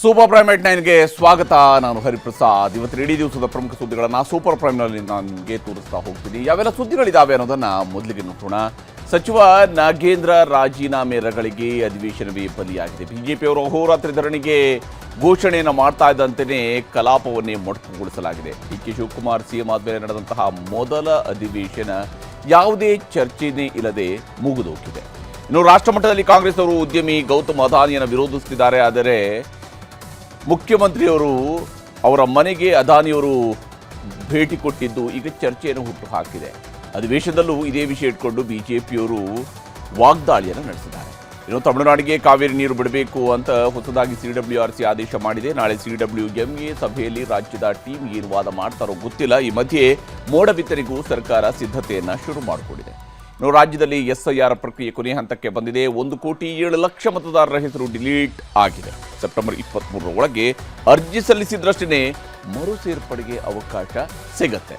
Super prime eight 9ಗೆ ಸ್ವಾಗತ. ನಾನು ಹರಿಪ್ರಸಾದ್. ಇವತ್ತು ಇಡೀ ದಿವಸದ ಪ್ರಮುಖ ಸುದ್ದಿಗಳನ್ನು ಸೂಪರ್ ಪ್ರೈಮ್ನಲ್ಲಿ ನನಗೆ ತೋರಿಸ್ತಾ ಹೋಗ್ತೀನಿ. ಯಾವೆಲ್ಲ ಸುದ್ದಿಗಳಿದ್ದಾವೆ ಅನ್ನೋದನ್ನು ಮೊದಲಿಗೆ ನೋಡೋಣ. ಸಚಿವ ನಾಗೇಂದ್ರ ರಾಜೀನಾಮೆ ರಗಳಿಗೆ ಅಧಿವೇಶನವೇ ಬಲಿಯಾಗಿದೆ. ಬಿಜೆಪಿಯವರು ಅಹೋರಾತ್ರಿ ಧರಣಿಗೆ ಘೋಷಣೆಯನ್ನು ಮಾಡ್ತಾ ಇದ್ದಂತೆಯೇ ಕಲಾಪವನ್ನೇ ಮೊಟಕುಗೊಳಿಸಲಾಗಿದೆ. ಡಿ.ಕೆ. ಶಿವಕುಮಾರ್ ಸಿಎಂ ಆದಮೇಲೆ ನಡೆದಂತಹ ಮೊದಲ ಅಧಿವೇಶನ ಯಾವುದೇ ಚರ್ಚೆನೇ ಇಲ್ಲದೆ ಮುಗಿದೋಗಿದೆ. ಇನ್ನು ರಾಷ್ಟ್ರಮಟ್ಟದಲ್ಲಿ ಕಾಂಗ್ರೆಸ್ನವರು ಉದ್ಯಮಿ ಗೌತಮ್ ಅದಾನಿಯನ್ನು ವಿರೋಧಿಸುತ್ತಿದ್ದಾರೆ. ಆದರೆ ಮುಖ್ಯಮಂತ್ರಿಯವರು ಅವರ ಮನೆಗೆ ಅದಾನಿಯವರು ಭೇಟಿ ಕೊಟ್ಟಿದ್ದು ಈಗ ಚರ್ಚೆಯನ್ನು ಹುಟ್ಟುಹಾಕಿದೆ. ಅಧಿವೇಶನದಲ್ಲೂ ಇದೇ ವಿಷಯ ಇಟ್ಕೊಂಡು ಬಿಜೆಪಿಯವರು ವಾಗ್ದಾಳಿಯನ್ನು ನಡೆಸಿದ್ದಾರೆ. ಇನ್ನು ತಮಿಳುನಾಡಿಗೆ ಕಾವೇರಿ ನೀರು ಬಿಡಬೇಕು ಅಂತ ಹೊಸದಾಗಿ CWRC ಆದೇಶ ಮಾಡಿದೆ. ನಾಳೆ CWMA ಸಭೆಯಲ್ಲಿ ರಾಜ್ಯದ ಟೀಮ್ ಏನು ವಾದ ಮಾಡ್ತಾರೋ ಗೊತ್ತಿಲ್ಲ. ಈ ಮಧ್ಯೆ ಮೋಡ ಬಿತ್ತನೆಗೂ ಸರ್ಕಾರ ಸಿದ್ಧತೆಯನ್ನು ಶುರು ಮಾಡಿಕೊಂಡಿದೆ. ಇನ್ನು ರಾಜ್ಯದಲ್ಲಿ SIR ಪ್ರಕ್ರಿಯೆ ಕೊನೆಯ ಹಂತಕ್ಕೆ ಬಂದಿದೆ. 1,07,00,000 ಮತದಾರರ ಹೆಸರು ಡಿಲೀಟ್ ಆಗಿದೆ. ಸೆಪ್ಟೆಂಬರ್ 23ರ ಒಳಗೆ ಅರ್ಜಿ ಸಲ್ಲಿಸಿದ್ರಷ್ಟೇ ಮರು ಸೇರ್ಪಡೆಗೆ ಅವಕಾಶ ಸಿಗುತ್ತೆ.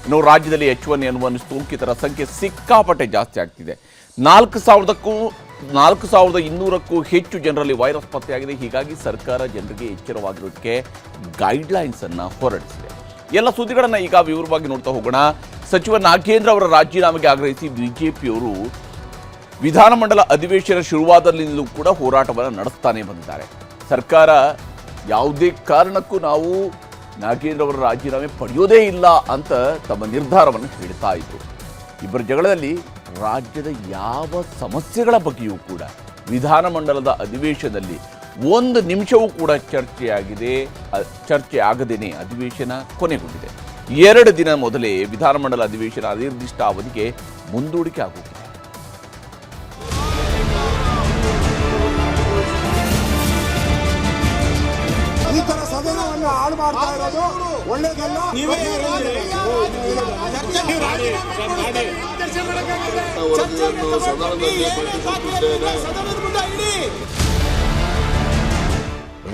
ಇನ್ನು ರಾಜ್ಯದಲ್ಲಿ H1N1 ಸೋಂಕಿತರ ಸಂಖ್ಯೆ ಸಿಕ್ಕಾಪಟ್ಟೆ ಜಾಸ್ತಿ ಆಗ್ತಿದೆ. 4,200ಕ್ಕೂ ಹೆಚ್ಚು ಜನರಲ್ಲಿ ವೈರಸ್ ಪತ್ತೆಯಾಗಿದೆ. ಹೀಗಾಗಿ ಸರ್ಕಾರ ಜನರಿಗೆ ಎಚ್ಚರವಾಗಿರೋದಕ್ಕೆ ಗೈಡ್ಲೈನ್ಸ್ ಅನ್ನು ಹೊರಡಿಸಿದೆ. ಎಲ್ಲ ಸುದ್ದಿಗಳನ್ನು ಈಗ ವಿವರವಾಗಿ ನೋಡ್ತಾ ಹೋಗೋಣ. ಸಚಿವ ನಾಗೇಂದ್ರ ಅವರ ರಾಜೀನಾಮೆಗೆ ಆಗ್ರಹಿಸಿ ಬಿಜೆಪಿಯವರು ವಿಧಾನಮಂಡಲ ಅಧಿವೇಶನ ಶುರುವಾದಲ್ಲಿಂದಲೂ ಕೂಡ ಹೋರಾಟವನ್ನು ನಡೆಸ್ತಾನೆ ಬಂದಿದ್ದಾರೆ. ಸರ್ಕಾರ ಯಾವುದೇ ಕಾರಣಕ್ಕೂ ನಾವು ನಾಗೇಂದ್ರ ಅವರ ರಾಜೀನಾಮೆ ಪಡೆಯೋದೇ ಇಲ್ಲ ಅಂತ ತಮ್ಮ ನಿರ್ಧಾರವನ್ನು ಹೇಳ್ತಾ ಇದ್ರು. ಇಬ್ಬರ ಜಗಳದಲ್ಲಿ ರಾಜ್ಯದ ಯಾವ ಸಮಸ್ಯೆಗಳ ಬಗ್ಗೆಯೂ ಕೂಡ ವಿಧಾನಮಂಡಲದ ಅಧಿವೇಶನದಲ್ಲಿ ಒಂದು ನಿಮಿಷವೂ ಕೂಡ ಚರ್ಚೆ ಆಗದೇನೆ ಅಧಿವೇಶನ ಕೊನೆಗೊಂಡಿದೆ. 2 ದಿನ ಮೊದಲೇ ವಿಧಾನಮಂಡಲ ಅಧಿವೇಶನ ಅನಿರ್ದಿಷ್ಟ ಅವಧಿಗೆ ಮುಂದೂಡಿಕೆ ಆಗುತ್ತಿದೆ. ಈ ತರ ಸದನವನ್ನು ಹಾಳು ಮಾಡ್ತಾ ಇರೋದು ಒಳ್ಳೇದಲ್ಲ.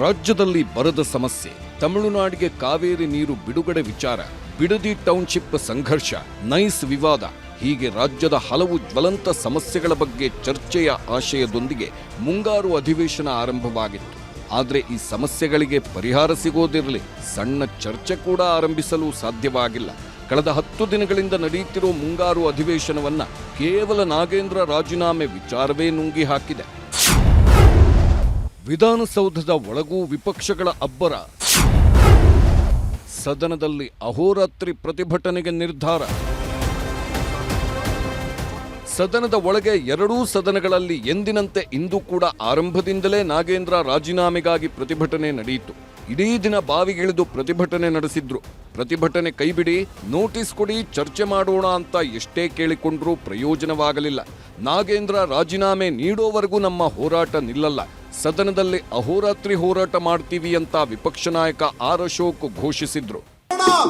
ರಾಜ್ಯದಲ್ಲಿ ಬರದ ಸಮಸ್ಯೆ, ತಮಿಳುನಾಡಿಗೆ ಕಾವೇರಿ ನೀರು ಬಿಡುಗಡೆ ವಿಚಾರ, ಬಿಡದಿ ಟೌನ್ಶಿಪ್ ಸಂಘರ್ಷ, ನೈಸ್ ವಿವಾದ, ಹೀಗೆ ರಾಜ್ಯದ ಹಲವು ಜ್ವಲಂತ ಸಮಸ್ಯೆಗಳ ಬಗ್ಗೆ ಚರ್ಚೆಯ ಆಶಯದೊಂದಿಗೆ ಮುಂಗಾರು ಅಧಿವೇಶನ ಆರಂಭವಾಗಿತ್ತು. ಆದರೆ ಈ ಸಮಸ್ಯೆಗಳಿಗೆ ಪರಿಹಾರ ಸಿಗೋದಿರಲಿ, ಸಣ್ಣ ಚರ್ಚೆ ಕೂಡ ಆರಂಭಿಸಲು ಸಾಧ್ಯವಾಗಿಲ್ಲ. ಕಳೆದ 10 ದಿನಗಳಿಂದ ನಡೆಯುತ್ತಿರುವ ಮುಂಗಾರು ಅಧಿವೇಶನವನ್ನ ಕೇವಲ ನಾಗೇಂದ್ರ ರಾಜೀನಾಮೆ ವಿಚಾರವೇ ನುಂಗಿ ಹಾಕಿದೆ. ವಿಧಾನಸೌಧದ ಒಳಗೂ ವಿಪಕ್ಷಗಳ ಅಬ್ಬರ, ಸದನದಲ್ಲಿ ಅಹೋರಾತ್ರಿ ಪ್ರತಿಭಟನೆಗೆ ನಿರ್ಧಾರ. ಸದನದ ಒಳಗೆ ಎರಡೂ ಸದನಗಳಲ್ಲಿ ಎಂದಿನಂತೆ ಇಂದು ಕೂಡ ಆರಂಭದಿಂದಲೇ ನಾಗೇಂದ್ರ ರಾಜೀನಾಮೆಗಾಗಿ ಪ್ರತಿಭಟನೆ ನಡೆಯಿತು. ಇಡೀ ದಿನ ಬಾವಿಗಿಳಿದು ಪ್ರತಿಭಟನೆ ನಡೆಸಿದ್ರು. ಪ್ರತಿಭಟನೆ ಕೈಬಿಡಿ, ನೋಟಿಸ್ ಕೊಡಿ, ಚರ್ಚೆ ಮಾಡೋಣ ಅಂತ ಎಷ್ಟೇ ಕೇಳಿಕೊಂಡ್ರೂ ಪ್ರಯೋಜನವಾಗಲಿಲ್ಲ. ನಾಗೇಂದ್ರ ರಾಜೀನಾಮೆ ನೀಡೋವರೆಗೂ ನಮ್ಮ ಹೋರಾಟ ನಿಲ್ಲಲ್ಲ, ಸದನದಲ್ಲಿ ಅಹೋರಾತ್ರಿ ಹೋರಾಟ ಮಾಡ್ತೀವಿ ಅಂತ ವಿಪಕ್ಷ ನಾಯಕ ಆರ್ ಅಶೋಕ್ ಘೋಷಿಸಿದ್ರು.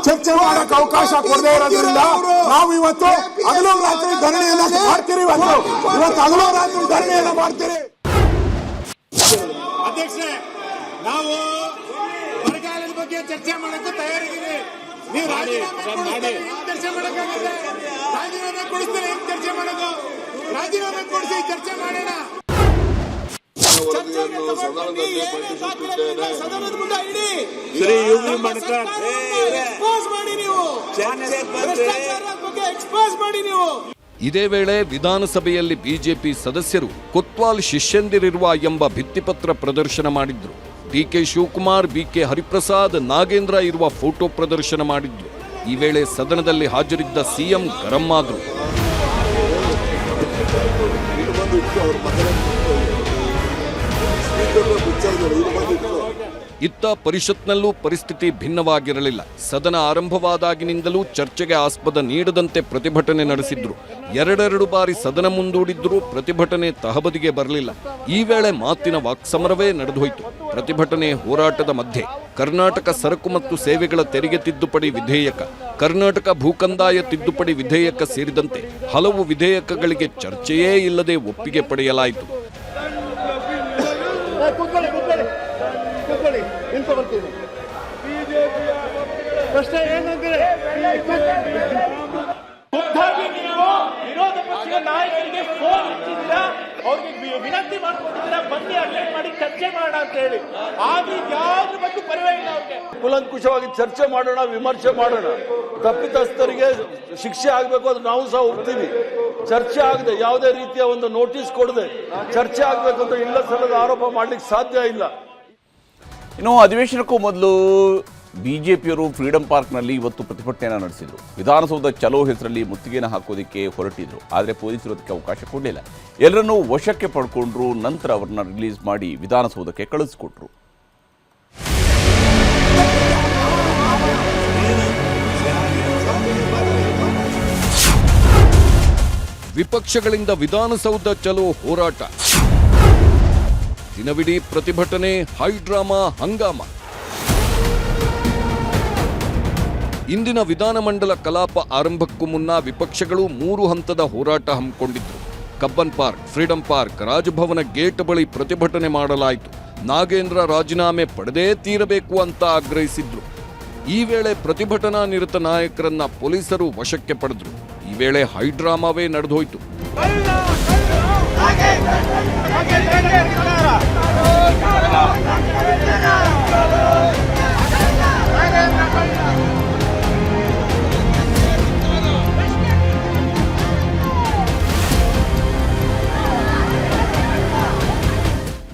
ಚರ್ಚೆ ಮಾಡಕ್ಕೆ ಅವಕಾಶ ಕೊಡದೇ ಇರೋದ್ರಿಂದ ನಾವು ಇವತ್ತು ಹಗಲು ರಾತ್ರಿ ಧರಣಿಯನ್ನ ಮಾಡ್ತೀರಿ. ಇವತ್ತು ಹಗಲು ರಾತ್ರಿ ಧರಣಿಯನ್ನ ಮಾಡ್ತೀರಿ. ಅಧ್ಯಕ್ಷರೇ, ನಾವು ಬರಗಾಲದ ಬಗ್ಗೆ ಚರ್ಚೆ ಮಾಡಕ್ಕೆ ತಯಾರಿದ್ದೀವಿ. ನೀವು ರಾಜೀನಾಮೆ ಚರ್ಚೆ ಮಾಡಕ್ಕಾಗಲ್ಲ. ರಾಜೀನಾಮೆ ಕೊಡಿಸ್ತಾರೆ, ಚರ್ಚೆ ಮಾಡೋದು. ರಾಜೀನಾಮೆ ಕೊಡಿಸಿ ಚರ್ಚೆ ಮಾಡೋಣ. ಸದನದ ಮುಂದೆ ಇಡಿ. ಇದೇ ವೇಳೆ ವಿಧಾನಸಭೆಯಲ್ಲಿ ಬಿಜೆಪಿ ಸದಸ್ಯರು ಕೊತ್ವಾಲ್ ಶಿಷ್ಯಂದಿರಿರುವ ಎಂಬ ಭಿತ್ತಿಪತ್ರ ಪ್ರದರ್ಶನ ಮಾಡಿದ್ರು. ಡಿ.ಕೆ. ಶಿವಕುಮಾರ್, ಬಿ.ಕೆ. ಹರಿಪ್ರಸಾದ್, ನಾಗೇಂದ್ರ ಇರುವ ಫೋಟೋ ಪ್ರದರ್ಶನ ಮಾಡಿದ್ರು. ಈ ವೇಳೆ ಸದನದಲ್ಲಿ ಹಾಜರಿದ್ದ ಸಿಎಂ ಗರಂ ಆದ್ರು. ಇತ್ತ ಪರಿಷತ್ನಲ್ಲೂ ಪರಿಸ್ಥಿತಿ ಭಿನ್ನವಾಗಿರಲಿಲ್ಲ. ಸದನ ಆರಂಭವಾದಾಗಿನಿಂದಲೂ ಚರ್ಚೆಗೆ ಆಸ್ಪದ ನೀಡದಂತೆ ಪ್ರತಿಭಟನೆ ನಡೆಸಿದ್ರು. 2 ಬಾರಿ ಸದನ ಮುಂದೂಡಿದ್ರೂ ಪ್ರತಿಭಟನೆ ತಹಬದಿಗೆ ಬರಲಿಲ್ಲ. ಈ ವೇಳೆ ಮಾತಿನ ವಾಕ್ಸಮರವೇ ನಡೆದೋಯ್ತು. ಪ್ರತಿಭಟನೆ ಹೋರಾಟದ ಮಧ್ಯೆ ಕರ್ನಾಟಕ ಸರಕು ಮತ್ತು ಸೇವೆಗಳ ತೆರಿಗೆ ತಿದ್ದುಪಡಿ ವಿಧೇಯಕ, ಕರ್ನಾಟಕ ಭೂಕಂದಾಯ ತಿದ್ದುಪಡಿ ವಿಧೇಯಕ ಸೇರಿದಂತೆ ಹಲವು ವಿಧೇಯಕಗಳಿಗೆ ಚರ್ಚೆಯೇ ಇಲ್ಲದೆ ಒಪ್ಪಿಗೆ ಪಡೆಯಲಾಯಿತು. ಪ್ರಶ್ನೆ ಏನಂದ್ರೆ, ವಿರೋಧ ಪಕ್ಷದ ನಾಯಕರಿಗೆ ಫೋನ್ ಹಚ್ಚಿದ್ದೀರಾ, ಅವ್ರಿಗೆ ವಿನಂತಿ ಮಾಡ್ಕೊಂಡಿದ್ದೀರಾ, ಬನ್ನಿ ಅಟೆಂಡ್ ಮಾಡಿ ಚರ್ಚೆ ಮಾಡೋಣ ಅಂತ ಹೇಳಿ. ಆದ್ರೆ ಯಾವ್ದ್ರ ಬಗ್ಗೆ ಪರಿವೇ ಇಲ್ಲ ಅವ್ರಿಗೆ. ಕೂಲಂಕುಷವಾಗಿ ಚರ್ಚೆ ಮಾಡೋಣ, ವಿಮರ್ಶೆ ಮಾಡೋಣ. ತಪ್ಪಿತಸ್ಥರಿಗೆ ಶಿಕ್ಷೆ ಆಗಬೇಕು ಅದು ನಾವು ಸಹ ಒಪ್ತೀವಿ. ಚರ್ಚೆ ಆಗದೆ ಯಾವುದೇ ರೀತಿಯ ಒಂದು ನೋಟಿಸ್ ಕೊಡದೆ ಚರ್ಚೆ ಆಗಬೇಕು ಅಂತ ಇಲ್ಲ ಸಲ್ಲದ ಆರೋಪ ಮಾಡ್ಲಿಕ್ಕೆ ಸಾಧ್ಯ ಇಲ್ಲ. ಇನ್ನು ಅಧಿವೇಶನಕ್ಕೂ ಮೊದಲು ಬಿಜೆಪಿಯವರು ಫ್ರೀಡಂ ಪಾರ್ಕ್ನಲ್ಲಿ ಇವತ್ತು ಪ್ರತಿಭಟನೆಯನ್ನು ನಡೆಸಿದರು. ವಿಧಾನಸೌಧ ಚಲೋ ಹೆಸರಲ್ಲಿ ಮುತ್ತಿಗೆನ ಹಾಕೋದಕ್ಕೆ ಹೊರಟಿದ್ರು. ಆದರೆ ಪೊಲೀಸರು ಅದಕ್ಕೆ ಅವಕಾಶ ಕೊಡಲಿಲ್ಲ. ಎಲ್ಲರನ್ನೂ ವಶಕ್ಕೆ ಪಡ್ಕೊಂಡ್ರು. ನಂತರ ಅವರನ್ನ ರಿಲೀಸ್ ಮಾಡಿ ವಿಧಾನಸೌಧಕ್ಕೆ ಕಳಿಸಿಕೊಟ್ರು. ವಿಪಕ್ಷಗಳಿಂದ ವಿಧಾನಸೌಧ ಚಲೋ ಹೋರಾಟ, ದಿನವಿಡೀ ಪ್ರತಿಭಟನೆ, ಹೈಡ್ರಾಮಾ, ಹಂಗಾಮ. ಇಂದಿನ ವಿಧಾನಮಂಡಲ ಕಲಾಪ ಆರಂಭಕ್ಕೂ ಮುನ್ನ ವಿಪಕ್ಷಗಳು 3 ಹಂತದ ಹೋರಾಟ ಹಮ್ಮಿಕೊಂಡಿದ್ರು. ಕಬ್ಬನ್ ಪಾರ್ಕ್, ಫ್ರೀಡಂ ಪಾರ್ಕ್, ರಾಜಭವನ ಗೇಟ್ ಬಳಿ ಪ್ರತಿಭಟನೆ ಮಾಡಲಾಯಿತು. ನಾಗೇಂದ್ರ ರಾಜೀನಾಮೆ ಪಡೆದೇ ತೀರಬೇಕು ಅಂತ ಆಗ್ರಹಿಸಿದ್ರು. ಈ ವೇಳೆ ಪ್ರತಿಭಟನಾ ನಿರತ ನಾಯಕರನ್ನ ಪೊಲೀಸರು ವಶಕ್ಕೆ ಪಡೆದ್ರು. ಈ ವೇಳೆ ಹೈಡ್ರಾಮಾವೇ ನಡೆದೋಯ್ತು.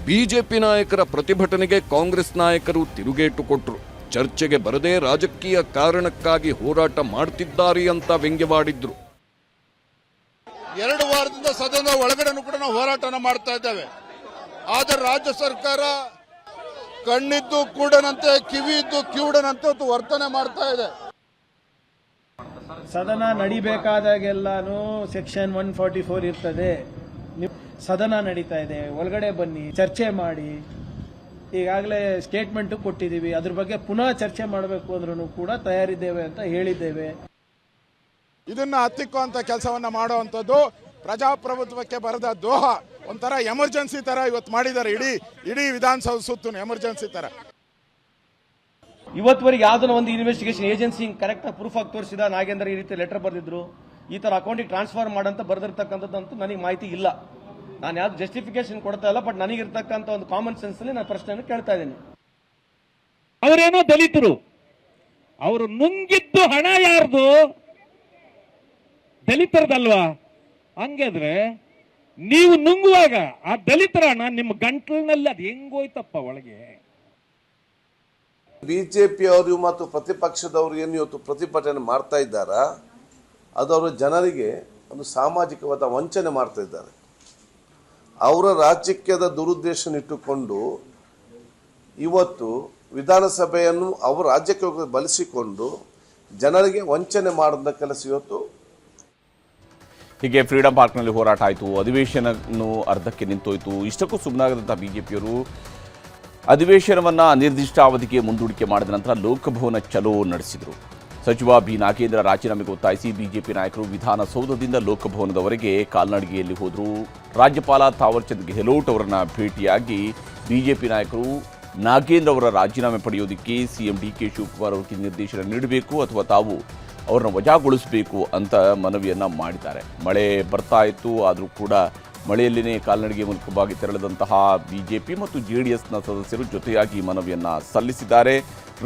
ಬಿಜೆಪಿ ನಾಯಕರ ಪ್ರತಿಭಟನೆಗೆ ಕಾಂಗ್ರೆಸ್ ನಾಯಕರು ತಿರುಗೇಟು ಕೊಟ್ಟರು. ಚರ್ಚೆಗೆ ಬರದೇ ರಾಜಕೀಯ ಕಾರಣಕ್ಕಾಗಿ ಹೋರಾಟ ಮಾಡ್ತಿದ್ದಾರೆ ಅಂತ ವ್ಯಂಗ್ಯವಾಡಿದ್ರು. 2 ವಾರದಿಂದ ಸದನದ ಒಳಗಡೆನೂ ಕೂಡ ನಾವು ಹೋರಾಟನ ಮಾಡ್ತಾ ಇದ್ದೇವೆ. ಆದರೆ ರಾಜ್ಯ ಸರ್ಕಾರ ಕಣ್ಣಿದ್ದು ಕೂಡನಂತೆ, ಕಿವಿ ಇದ್ದು ಕಿವುಡನಂತೆ ವರ್ತನೆ ಮಾಡ್ತಾ ಇದೆ. ಸದನ ನಡಿಬೇಕಾದಾಗೆಲ್ಲಾನು ಸೆಕ್ಷನ್ 144 ಇರ್ತದೆ. ಸದನ ನಡೀತಾ ಇದೆ, ಒಳಗಡೆ ಬನ್ನಿ, ಚರ್ಚೆ ಮಾಡಿ. ಈಗಾಗಲೇ ಸ್ಟೇಟ್ಮೆಂಟ್ ಕೊಟ್ಟಿದ್ದೀವಿ. ಅದ್ರ ಬಗ್ಗೆ ಪುನಃ ಚರ್ಚೆ ಮಾಡಬೇಕು ಅಂದ್ರೂ ಕೂಡ ತಯಾರಿದ್ದೇವೆ ಅಂತ ಹೇಳಿದ್ದೇವೆ. ಇದನ್ನ ಹತ್ತಿಕ್ಕುವಂತ ಕೆಲಸವನ್ನ ಮಾಡುವಂಥದ್ದು ಪ್ರಜಾಪ್ರಭುತ್ವಕ್ಕೆ ಬರೆದ ದ್ರೋಹ. ಒಂಥರ ಎಮರ್ಜೆನ್ಸಿ ತರ ಇವತ್ತು ಮಾಡಿದ್ದಾರೆ. ಇಡೀ ವಿಧಾನಸೌಧ ಸುತ್ತು ಎಮರ್ಜೆನ್ಸಿ ತರ. ಇವತ್ತುವರೆಗೆ ಯಾವ್ದನ್ನ ಒಂದು ಇನ್ವೆಸ್ಟಿಗೇಷನ್ ಏಜೆನ್ಸಿ ಕರೆಕ್ಟ್ ಆಗಿ ಪ್ರೂಫ್ ಆಗಿ ತೋರಿಸಿದ ನಾಗೇಂದ್ರ ಈ ರೀತಿ ಲೆಟರ್ ಬರೆದಿದ್ರು, ಈ ತರ ಅಕೌಂಟಿಗೆ ಟ್ರಾನ್ಸ್ಫರ್ ಮಾಡಂತ ಬರೆದಿರ್ತಕ್ಕಂಥದ್ದು ನನಗೆ ಮಾಹಿತಿ ಇಲ್ಲ. ನಾನು ಯಾವ್ದು ಜಸ್ಟಿಫಿಕೇಶನ್ ಕೊಡ್ತಾ ಇಲ್ಲ, ಬಟ್ ನನಗಿರ್ತಕ್ಕಂಥ ಒಂದು ಕಾಮನ್ ಸೆನ್ಸ್ ಅಲ್ಲಿ ನಾನು ಪ್ರಶ್ನೆಯನ್ನು ಕೇಳ್ತಾ ಇದ್ದೀನಿ. ಅವರೇನೋ ದಲಿತರು, ಅವರು ನುಂಗಿದ್ದು ಹಣ ಯಾರ್ದು? ದಲಿತರದಲ್ವಾ? ಹಂಗಾದ್ರೆ ನೀವು ನುಂಗುವಾಗ ಆ ದಲಿತರ ಹಣ ನಿಮ್ಮ ಗಂಟಲಿನಲ್ಲಿ ಅದು ಹೆಂಗೋಯ್ತಪ್ಪ ಒಳಗೆ? ಬಿಜೆಪಿಯವರು ಮತ್ತು ಪ್ರತಿಪಕ್ಷದವರು ಏನು ಇವತ್ತು ಪ್ರತಿಭಟನೆ ಮಾಡ್ತಾ ಇದ್ದಾರಾ, ಅದು ಅವರು ಜನರಿಗೆ ಒಂದು ಸಾಮಾಜಿಕವಾದ ವಂಚನೆ ಮಾಡ್ತಾ ಇದ್ದಾರೆ. ಅವರ ರಾಜಕೀಯದ ದುರುದ್ದೇಶನಿಟ್ಟುಕೊಂಡು ಇವತ್ತು ವಿಧಾನಸಭೆಯನ್ನು ಅವರು ರಾಜ್ಯಕ್ಕೆ ಬಳಸಿಕೊಂಡು ಜನರಿಗೆ ವಂಚನೆ ಮಾಡಿದ ಕೆಲಸ ಇವತ್ತು. ಹೀಗೆ ಫ್ರೀಡಂ ಪಾರ್ಕ್ನಲ್ಲಿ ಹೋರಾಟ ಆಯಿತು. ಅಧಿವೇಶನವನ್ನು ಅರ್ಧಕ್ಕೆ ನಿಂತೋಯ್ತು. ಇಷ್ಟಕ್ಕೂ ಸುಮ್ಮನಾಗದಂಥ ಬಿಜೆಪಿಯವರು ಅಧಿವೇಶನವನ್ನು ಅನಿರ್ದಿಷ್ಟಾವಧಿಗೆ ಮುಂದೂಡಿಕೆ ಮಾಡಿದ ನಂತರ ಲೋಕಭವನ ಚಲೋ ನಡೆಸಿದರು. ಸಚಿವ ಬಿ ನಾಗೇಂದ್ರ ರಾಜೀನಾಮೆಗೆ ಒತ್ತಾಯಿಸಿ ಬಿಜೆಪಿ ನಾಯಕರು ವಿಧಾನಸೌಧದಿಂದ ಲೋಕಭವನದವರೆಗೆ ಕಾಲ್ನಡಿಗೆಯಲ್ಲಿ ಹೋದರು. ರಾಜ್ಯಪಾಲ ಥಾವರ್ಚಂದ್ ಗೆಹ್ಲೋಟ್ ಅವರನ್ನು ಭೇಟಿಯಾಗಿ ಬಿಜೆಪಿ ನಾಯಕರು ನಾಗೇಂದ್ರ ಅವರ ರಾಜೀನಾಮೆ ಪಡೆಯೋದಕ್ಕೆ ಸಿಎಂ ಡಿಕೆ ಶಿವಕುಮಾರ್ ಅವರಿಗೆ ನಿರ್ದೇಶನ ನೀಡಬೇಕು ಅಥವಾ ತಾವು ಅವ್ರನ್ನ ವಜಾಗೊಳಿಸಬೇಕು ಅಂತ ಮನವಿಯನ್ನು ಮಾಡಿದ್ದಾರೆ. ಮಳೆ ಬರ್ತಾ ಇತ್ತು, ಆದರೂ ಕೂಡ ಮಳೆಯಲ್ಲಿನೇ ಕಾಲ್ನಡಿಗೆ ಮೂಲಕವಾಗಿ ತೆರಳಿದಂತಹ ಬಿಜೆಪಿ ಮತ್ತು ಜೆಡಿಎಸ್ನ ಸದಸ್ಯರು ಜೊತೆಯಾಗಿ ಮನವಿಯನ್ನು ಸಲ್ಲಿಸಿದ್ದಾರೆ.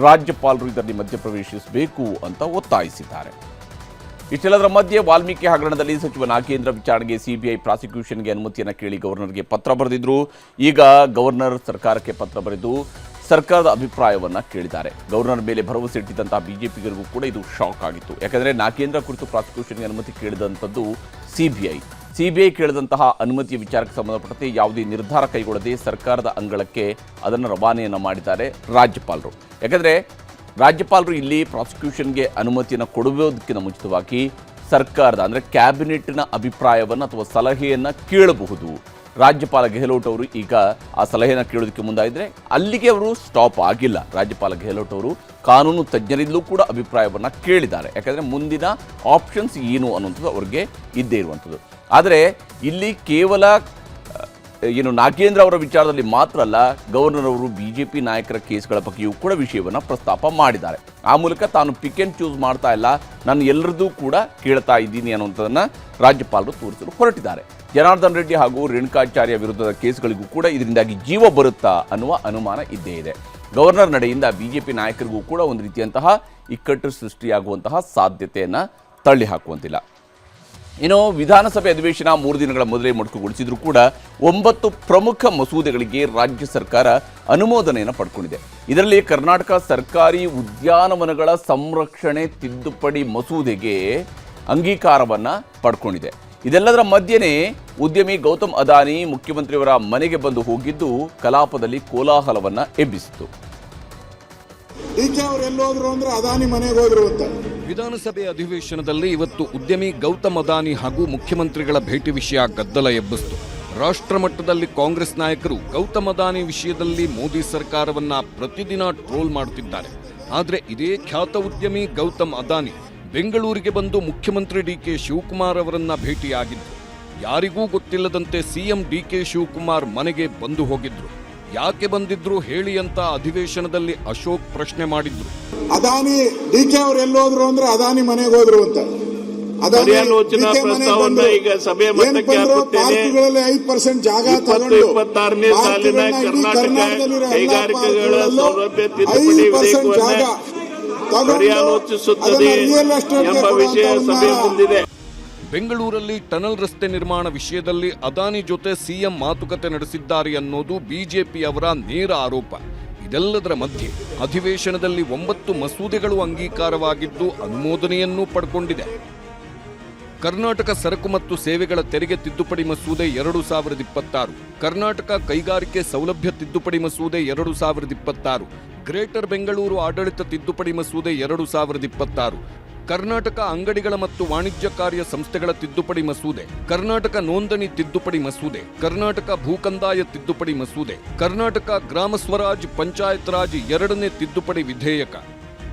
ರಾಜ್ಯಪಾಲರು ಇದರಲ್ಲಿ ಮಧ್ಯಪ್ರವೇಶಿಸಬೇಕು ಅಂತ ಒತ್ತಾಯಿಸಿದ್ದಾರೆ. ಇಷ್ಟೆಲ್ಲದರ ಮಧ್ಯೆ ವಾಲ್ಮೀಕಿ ಹಗರಣದಲ್ಲಿ ಸಚಿವ ನಾಗೇಂದ್ರ ವಿಚಾರಣೆಗೆ ಸಿಬಿಐ ಪ್ರಾಸಿಕ್ಯೂಷನ್ಗೆ ಅನುಮತಿಯನ್ನು ಕೇಳಿ ಗವರ್ನರ್ಗೆ ಪತ್ರ ಬರೆದಿದ್ರು. ಈಗ ಗವರ್ನರ್ ಸರ್ಕಾರಕ್ಕೆ ಪತ್ರ ಬರೆದು ಸರ್ಕಾರದ ಅಭಿಪ್ರಾಯವನ್ನು ಕೇಳಿದ್ದಾರೆ. ಗವರ್ನರ್ ಮೇಲೆ ಭರವಸೆ ಇಟ್ಟಿದ್ದಂತಹ ಬಿಜೆಪಿಗರಿಗೂ ಕೂಡ ಇದು ಶಾಕ್ ಆಗಿತ್ತು. ಯಾಕಂದರೆ ನಾಗೇಂದ್ರ ಕುರಿತು ಪ್ರಾಸಿಕ್ಯೂಷನ್ಗೆ ಅನುಮತಿ ಕೇಳಿದಂಥದ್ದು ಸಿಬಿಐ ಕೇಳಿದಂತಹ ಅನುಮತಿಯ ವಿಚಾರಕ್ಕೆ ಸಂಬಂಧಪಟ್ಟಂತೆ ಯಾವುದೇ ನಿರ್ಧಾರ ಕೈಗೊಳ್ಳದೆ ಸರ್ಕಾರದ ಅಂಗಳಕ್ಕೆ ಅದನ್ನು ರವಾನೆಯನ್ನು ಮಾಡಿದ್ದಾರೆ ರಾಜ್ಯಪಾಲರು. ಯಾಕಂದರೆ ರಾಜ್ಯಪಾಲರು ಇಲ್ಲಿ ಪ್ರಾಸಿಕ್ಯೂಷನ್ಗೆ ಅನುಮತಿಯನ್ನು ಕೊಡುವುದಕ್ಕಿಂತ ಮುಂಚಿತವಾಗಿ ಸರ್ಕಾರದ ಅಂದರೆ ಕ್ಯಾಬಿನೆಟ್ನ ಅಭಿಪ್ರಾಯವನ್ನು ಅಥವಾ ಸಲಹೆಯನ್ನು ಕೇಳಬಹುದು. ರಾಜ್ಯಪಾಲ ಗೆಹ್ಲೋಟ್ ಅವರು ಈಗ ಆ ಸಲಹೆಯನ್ನು ಕೇಳೋದಕ್ಕೆ ಮುಂದಾಗಿದ್ದರೆ ಅಲ್ಲಿಗೆ ಅವರು ಸ್ಟಾಪ್ ಆಗಿಲ್ಲ. ರಾಜ್ಯಪಾಲ ಗೆಹ್ಲೋಟ್ ಅವರು ಕಾನೂನು ತಜ್ಞರಿಂದಲೂ ಕೂಡ ಅಭಿಪ್ರಾಯವನ್ನು ಕೇಳಿದ್ದಾರೆ. ಯಾಕಂದರೆ ಮುಂದಿನ ಆಪ್ಷನ್ಸ್ ಏನು ಅನ್ನುವಂಥದ್ದು ಅವ್ರಿಗೆ ಇದ್ದೇ ಇರುವಂಥದ್ದು. ಆದರೆ ಇಲ್ಲಿ ಕೇವಲ ಏನು ನಾಗೇಂದ್ರ ಅವರ ವಿಚಾರದಲ್ಲಿ ಮಾತ್ರ ಅಲ್ಲ, ಗವರ್ನರ್ ಅವರು ಬಿಜೆಪಿ ನಾಯಕರ ಕೇಸ್ಗಳ ಬಗ್ಗೆಯೂ ಕೂಡ ವಿಷಯವನ್ನು ಪ್ರಸ್ತಾಪ ಮಾಡಿದ್ದಾರೆ. ಆ ಮೂಲಕ ತಾನು ಪಿಕ್ ಆ್ಯಂಡ್ ಚೂಸ್ ಮಾಡ್ತಾ ಇಲ್ಲ, ನಾನು ಎಲ್ಲರದ್ದು ಕೂಡ ಕೇಳ್ತಾ ಇದ್ದೀನಿ ಅನ್ನುವಂಥದ್ದನ್ನು ರಾಜ್ಯಪಾಲರು ತೋರಿಸಲು ಹೊರಟಿದ್ದಾರೆ. ಜನಾರ್ದನ್ ರೆಡ್ಡಿ ಹಾಗೂ ರೇಣುಕಾಚಾರ್ಯ ವಿರುದ್ಧದ ಕೇಸ್ಗಳಿಗೂ ಕೂಡ ಇದರಿಂದಾಗಿ ಜೀವ ಬರುತ್ತಾ ಅನ್ನುವ ಅನುಮಾನ ಇದ್ದೇ ಇದೆ. ಗವರ್ನರ್ ನಡೆಯಿಂದ ಬಿಜೆಪಿ ನಾಯಕರಿಗೂ ಕೂಡ ಒಂದು ರೀತಿಯಂತಹ ಇಕ್ಕಟ್ಟು ಸೃಷ್ಟಿಯಾಗುವಂತಹ ಸಾಧ್ಯತೆಯನ್ನು ತಳ್ಳಿ ಹಾಕುವಂತಿಲ್ಲ. ಇನ್ನು ವಿಧಾನಸಭೆ ಅಧಿವೇಶನ 3 ದಿನಗಳ ಮೊದಲೇ ಮೊಟಕುಗೊಳಿಸಿದರೂ ಕೂಡ 9 ಪ್ರಮುಖ ಮಸೂದೆಗಳಿಗೆ ರಾಜ್ಯ ಸರ್ಕಾರ ಅನುಮೋದನೆಯನ್ನು ಪಡ್ಕೊಂಡಿದೆ. ಇದರಲ್ಲಿ ಕರ್ನಾಟಕ ಸರ್ಕಾರಿ ಉದ್ಯಾನವನಗಳ ಸಂರಕ್ಷಣೆ ತಿದ್ದುಪಡಿ ಮಸೂದೆಗೆ ಅಂಗೀಕಾರವನ್ನು ಪಡ್ಕೊಂಡಿದೆ. ಇದೆಲ್ಲದರ ಮಧ್ಯೆನೇ ಉದ್ಯಮಿ ಗೌತಮ್ ಅದಾನಿ ಮುಖ್ಯಮಂತ್ರಿಯವರ ಮನೆಗೆ ಬಂದು ಹೋಗಿದ್ದು ಕಲಾಪದಲ್ಲಿ ಕೋಲಾಹಲವನ್ನು ಎಬ್ಬಿಸಿತು. ಡಿಕೆ ಅವರು ಎಲ್ಲೋದ್ರು ಅಂದ್ರೆ ಅದಾನಿ ಮನೆಗೆ ಹೋದ್ರು ಅಂತ. ವಿಧಾನಸಭೆ ಅಧಿವೇಶನದಲ್ಲಿ ಇವತ್ತು ಉದ್ಯಮಿ ಗೌತಮ್ ಅದಾನಿ ಹಾಗೂ ಮುಖ್ಯಮಂತ್ರಿಗಳ ಭೇಟಿ ವಿಷಯ ಗದ್ದಲ ಎಬ್ಬಿಸಿತು. ರಾಷ್ಟ್ರ ಮಟ್ಟದಲ್ಲಿ ಕಾಂಗ್ರೆಸ್ ನಾಯಕರು ಗೌತಮ್ ಅದಾನಿ ವಿಷಯದಲ್ಲಿ ಮೋದಿ ಸರ್ಕಾರವನ್ನ ಪ್ರತಿದಿನ ಟ್ರೋಲ್ ಮಾಡುತ್ತಿದ್ದಾರೆ. ಆದರೆ ಇದೇ ಖ್ಯಾತ ಉದ್ಯಮಿ ಗೌತಮ್ ಅದಾನಿ ಬೆಂಗಳೂರಿಗೆ ಬಂದು ಮುಖ್ಯಮಂತ್ರಿ ಡಿಕೆ ಶಿವಕುಮಾರ್ ಅವರನ್ನ ಭೇಟಿಯಾಗಿದ್ರು. ಯಾರಿಗೂ ಗೊತ್ತಿಲ್ಲದಂತೆ ಸಿಎಂ ಡಿಕೆ ಶಿವಕುಮಾರ್ ಮನೆಗೆ ಬಂದು ಹೋಗಿದ್ರು. ಯಾಕೆ ಬಂದಿದ್ರು ಹೇಳಿ ಅಂತ ಅಧಿವೇಶನದಲ್ಲಿ ಅಶೋಕ್ ಪ್ರಶ್ನೆ ಮಾಡಿದ್ರು. ಅದಾನಿ ಡಿಕೆ ಅವರು ಎಲ್ಲೋದ್ರು ಅಂದ್ರೆ ಅದಾನಿ ಮನೆಗೆ ಹೋದ್ರು ಅಂತ. ಪರ್ಯಾಲೋಚನಾ ಪ್ರಸ್ತಾವವನ್ನು ಈಗ ಸಭೆ ಮಟ್ಟಕ್ಕೆ ಹಾಕುತ್ತೇನೆ. 5% ಜಾಗ ತಗೊಂಡು 2026ನೇ ಸಾಲಿನ ಕರ್ನಾಟಕ ಕೈಗಾರಿಕೆಗಳ ಸೌಲಭ್ಯ ತಿದ್ದುಪಡಿ ವಿಧೇಯಕವನ್ನು ಪರ್ಯಾಲೋಚಿಸುತ್ತದೆ ಎಂಬ ವಿಷಯ ಸಭೆ ಮುಂದಿದೆ. ಬೆಂಗಳೂರಲ್ಲಿ ಟನಲ್ ರಸ್ತೆ ನಿರ್ಮಾಣ ವಿಷಯದಲ್ಲಿ ಅದಾನಿ ಜೊತೆ ಸಿಎಂ ಮಾತುಕತೆ ನಡೆಸಿದ್ದಾರೆ ಅನ್ನೋದು ಬಿಜೆಪಿಯವರ ನೇರ ಆರೋಪ. ಇದೆಲ್ಲದರ ಮಧ್ಯೆ ಅಧಿವೇಶನದಲ್ಲಿ 9 ಮಸೂದೆಗಳು ಅಂಗೀಕಾರವಾಗಿದ್ದು ಅನುಮೋದನೆಯನ್ನೂ ಪಡ್ಕೊಂಡಿದೆ. ಕರ್ನಾಟಕ ಸರಕು ಮತ್ತು ಸೇವೆಗಳ ತೆರಿಗೆ ತಿದ್ದುಪಡಿ ಮಸೂದೆ 2026, ಕರ್ನಾಟಕ ಕೈಗಾರಿಕೆ ಸೌಲಭ್ಯ ತಿದ್ದುಪಡಿ ಮಸೂದೆ 2026, ಗ್ರೇಟರ್ ಬೆಂಗಳೂರು ಆಡಳಿತ ತಿದ್ದುಪಡಿ ಮಸೂದೆ 2026, ಕರ್ನಾಟಕ ಅಂಗಡಿಗಳ ಮತ್ತು ವಾಣಿಜ್ಯ ಕಾರ್ಯ ಸಂಸ್ಥೆಗಳ ತಿದ್ದುಪಡಿ ಮಸೂದೆ, ಕರ್ನಾಟಕ ನೋಂದಣಿ ತಿದ್ದುಪಡಿ ಮಸೂದೆ, ಕರ್ನಾಟಕ ಭೂಕಂದಾಯ ತಿದ್ದುಪಡಿ ಮಸೂದೆ, ಕರ್ನಾಟಕ ಗ್ರಾಮ ಸ್ವರಾಜ್ ಪಂಚಾಯತ್ ರಾಜ್ 2ನೇ ತಿದ್ದುಪಡಿ ವಿಧೇಯಕ,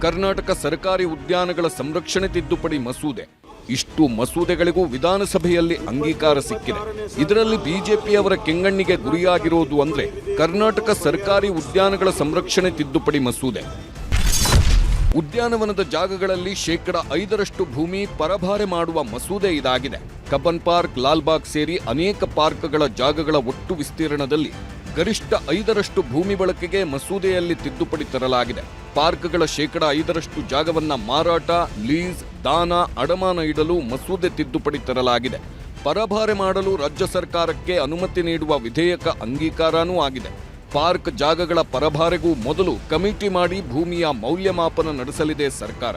ಕರ್ನಾಟಕ ಸರ್ಕಾರಿ ಉದ್ಯಾನಗಳ ಸಂರಕ್ಷಣೆ ತಿದ್ದುಪಡಿ ಮಸೂದೆ. ಇಷ್ಟು ಮಸೂದೆಗಳಿಗೂ ವಿಧಾನಸಭೆಯಲ್ಲಿ ಅಂಗೀಕಾರ ಸಿಕ್ಕಿದೆ. ಇದರಲ್ಲಿ ಬಿಜೆಪಿಯವರ ಕೆಂಗಣ್ಣಿಗೆ ಗುರಿಯಾಗಿರೋದು ಅಂದ್ರೆ ಕರ್ನಾಟಕ ಸರ್ಕಾರಿ ಉದ್ಯಾನಗಳ ಸಂರಕ್ಷಣೆ ತಿದ್ದುಪಡಿ ಮಸೂದೆ. ಉದ್ಯಾನವನದ ಜಾಗಗಳಲ್ಲಿ 5% ಭೂಮಿ ಪರಭಾರೆ ಮಾಡುವ ಮಸೂದೆ ಇದಾಗಿದೆ. ಕಬ್ಬನ್ ಪಾರ್ಕ್, ಲಾಲ್ಬಾಗ್ ಸೇರಿ ಅನೇಕ ಪಾರ್ಕ್ಗಳ ಜಾಗಗಳ ಒಟ್ಟು ವಿಸ್ತೀರ್ಣದಲ್ಲಿ ಗರಿಷ್ಠ 5% ಭೂಮಿ ಬಳಕೆಗೆ ಮಸೂದೆಯಲ್ಲಿ ತಿದ್ದುಪಡಿ ತರಲಾಗಿದೆ. ಪಾರ್ಕ್ಗಳ 5% ಜಾಗವನ್ನ ಮಾರಾಟ, ಲೀಸ್, ದಾನ, ಅಡಮಾನ ಇಡಲು ಮಸೂದೆ ತಿದ್ದುಪಡಿ ತರಲಾಗಿದೆ. ಪರಭಾರೆ ಮಾಡಲು ರಾಜ್ಯ ಸರ್ಕಾರಕ್ಕೆ ಅನುಮತಿ ನೀಡುವ ವಿಧೇಯಕ ಅಂಗೀಕಾರನೂ ಆಗಿದೆ. ಪಾರ್ಕ್ ಜಾಗಗಳ ಪರಭಾರೆಗೂ ಮೊದಲು ಕಮಿಟಿ ಮಾಡಿ ಭೂಮಿಯ ಮೌಲ್ಯಮಾಪನ ನಡೆಸಲಿದೆ ಸರ್ಕಾರ.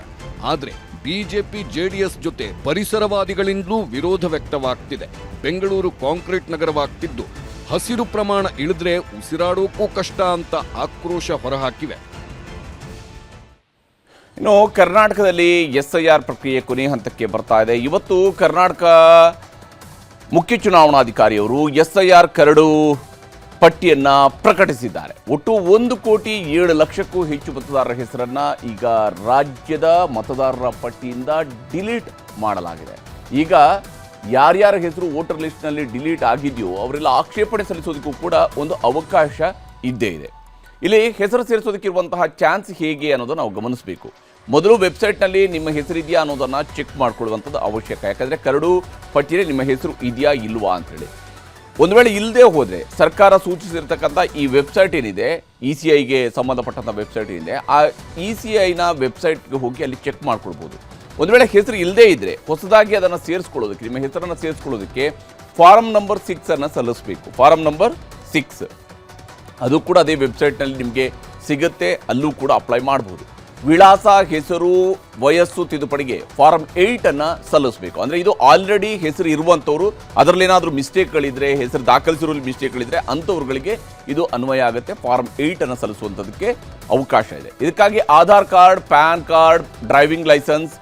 ಆದರೆ ಬಿಜೆಪಿ ಜೆಡಿಎಸ್ ಜೊತೆ ಪರಿಸರವಾದಿಗಳಿಂದಲೂ ವಿರೋಧ ವ್ಯಕ್ತವಾಗ್ತಿದೆ. ಬೆಂಗಳೂರು ಕಾಂಕ್ರೀಟ್ ನಗರವಾಗ್ತಿದ್ದು ಹಸಿರು ಪ್ರಮಾಣ ಇಳಿದ್ರೆ ಉಸಿರಾಡೋಕ್ಕೂ ಕಷ್ಟ ಅಂತ ಆಕ್ರೋಶ ಹೊರಹಾಕಿವೆ. ಇನ್ನು ಕರ್ನಾಟಕದಲ್ಲಿ SIR ಪ್ರಕ್ರಿಯೆ ಕೊನೆ ಹಂತಕ್ಕೆ ಬರ್ತಾ ಇದೆ. ಇವತ್ತು ಕರ್ನಾಟಕ ಮುಖ್ಯ ಚುನಾವಣಾಧಿಕಾರಿಯವರು SIR ಕರಡು ಪಟ್ಟಿಯನ್ನು ಪ್ರಕಟಿಸಿದ್ದಾರೆ. ಒಟ್ಟು 1,07,00,000ಕ್ಕೂ ಹೆಚ್ಚು ಮತದಾರರ ಹೆಸರನ್ನು ಈಗ ರಾಜ್ಯದ ಮತದಾರರ ಪಟ್ಟಿಯಿಂದ ಡಿಲೀಟ್ ಮಾಡಲಾಗಿದೆ. ಈಗ ಯಾರ್ಯಾರ ಹೆಸರು ವೋಟರ್ ಲಿಸ್ಟ್ನಲ್ಲಿ ಡಿಲೀಟ್ ಆಗಿದೆಯೋ ಅವರೆಲ್ಲ ಆಕ್ಷೇಪಣೆ ಸಲ್ಲಿಸೋದಕ್ಕೂ ಕೂಡ ಒಂದು ಅವಕಾಶ ಇದ್ದೇ ಇದೆ. ಇಲ್ಲಿ ಹೆಸರು ಸೇರಿಸೋದಕ್ಕಿರುವಂತಹ ಚಾನ್ಸ್ ಹೇಗೆ ಅನ್ನೋದನ್ನು ನಾವು ಗಮನಿಸಬೇಕು. ಮೊದಲು ವೆಬ್ಸೈಟ್ನಲ್ಲಿ ನಿಮ್ಮ ಹೆಸರಿದೆಯಾ ಅನ್ನೋದನ್ನು ಚೆಕ್ ಮಾಡಿಕೊಳ್ಳುವಂಥದ್ದು ಅವಶ್ಯಕ. ಯಾಕಂದರೆ ಕರಡು ಪಟ್ಟಿಯಲ್ಲಿ ನಿಮ್ಮ ಹೆಸರು ಇದೆಯಾ ಇಲ್ವಾ ಅಂಥೇಳಿ. ಒಂದು ವೇಳೆ ಇಲ್ಲದೆ ಹೋದರೆ ಸರ್ಕಾರ ಸೂಚಿಸಿರ್ತಕ್ಕಂಥ ಈ ವೆಬ್ಸೈಟ್ ಏನಿದೆ, ECIಗೆ ಸಂಬಂಧಪಟ್ಟಂಥ ವೆಬ್ಸೈಟ್ ಏನಿದೆ, ಆ ECIನ ವೆಬ್ಸೈಟ್ಗೆ ಹೋಗಿ ಅಲ್ಲಿ ಚೆಕ್ ಮಾಡ್ಕೊಳ್ಬೋದು. ಒಂದು ವೇಳೆ ಹೆಸರು ಇಲ್ಲದೇ ಇದ್ದರೆ ಹೊಸದಾಗಿ ಅದನ್ನು ಸೇರಿಸ್ಕೊಳ್ಳೋದಕ್ಕೆ, ನಿಮ್ಮ ಹೆಸರನ್ನು ಸೇರಿಸ್ಕೊಳ್ಳೋದಕ್ಕೆ ಫಾರಂ ನಂಬರ್ 6 ಸಲ್ಲಿಸಬೇಕು. ಫಾರಂ ನಂಬರ್ 6 ಅದು ಕೂಡ ಅದೇ ವೆಬ್ಸೈಟ್ನಲ್ಲಿ ನಿಮಗೆ ಸಿಗುತ್ತೆ. ಅಲ್ಲೂ ಕೂಡ ಅಪ್ಲೈ ಮಾಡ್ಬೋದು. ವಿಳಾಸ, ಹೆಸರು, ವಯಸ್ಸು ತಿದ್ದುಪಡಿಗೆ ಫಾರಂ 8 ಸಲ್ಲಿಸಬೇಕು. ಅಂದರೆ ಇದು ಆಲ್ರೆಡಿ ಹೆಸರು ಇರುವಂಥವ್ರು, ಅದರಲ್ಲೇನಾದರೂ ಮಿಸ್ಟೇಕ್ಗಳಿದ್ರೆ, ಹೆಸರು ದಾಖಲಿಸಿರೋ ಮಿಸ್ಟೇಕ್ಗಳಿದ್ರೆ ಅಂಥವ್ರುಗಳಿಗೆ ಇದು ಅನ್ವಯ ಆಗುತ್ತೆ. ಫಾರಂ 8 ಸಲ್ಲಿಸುವಂಥದ್ದಕ್ಕೆ ಅವಕಾಶ ಇದೆ. ಇದಕ್ಕಾಗಿ Aadhaar card, PAN card, driving licence,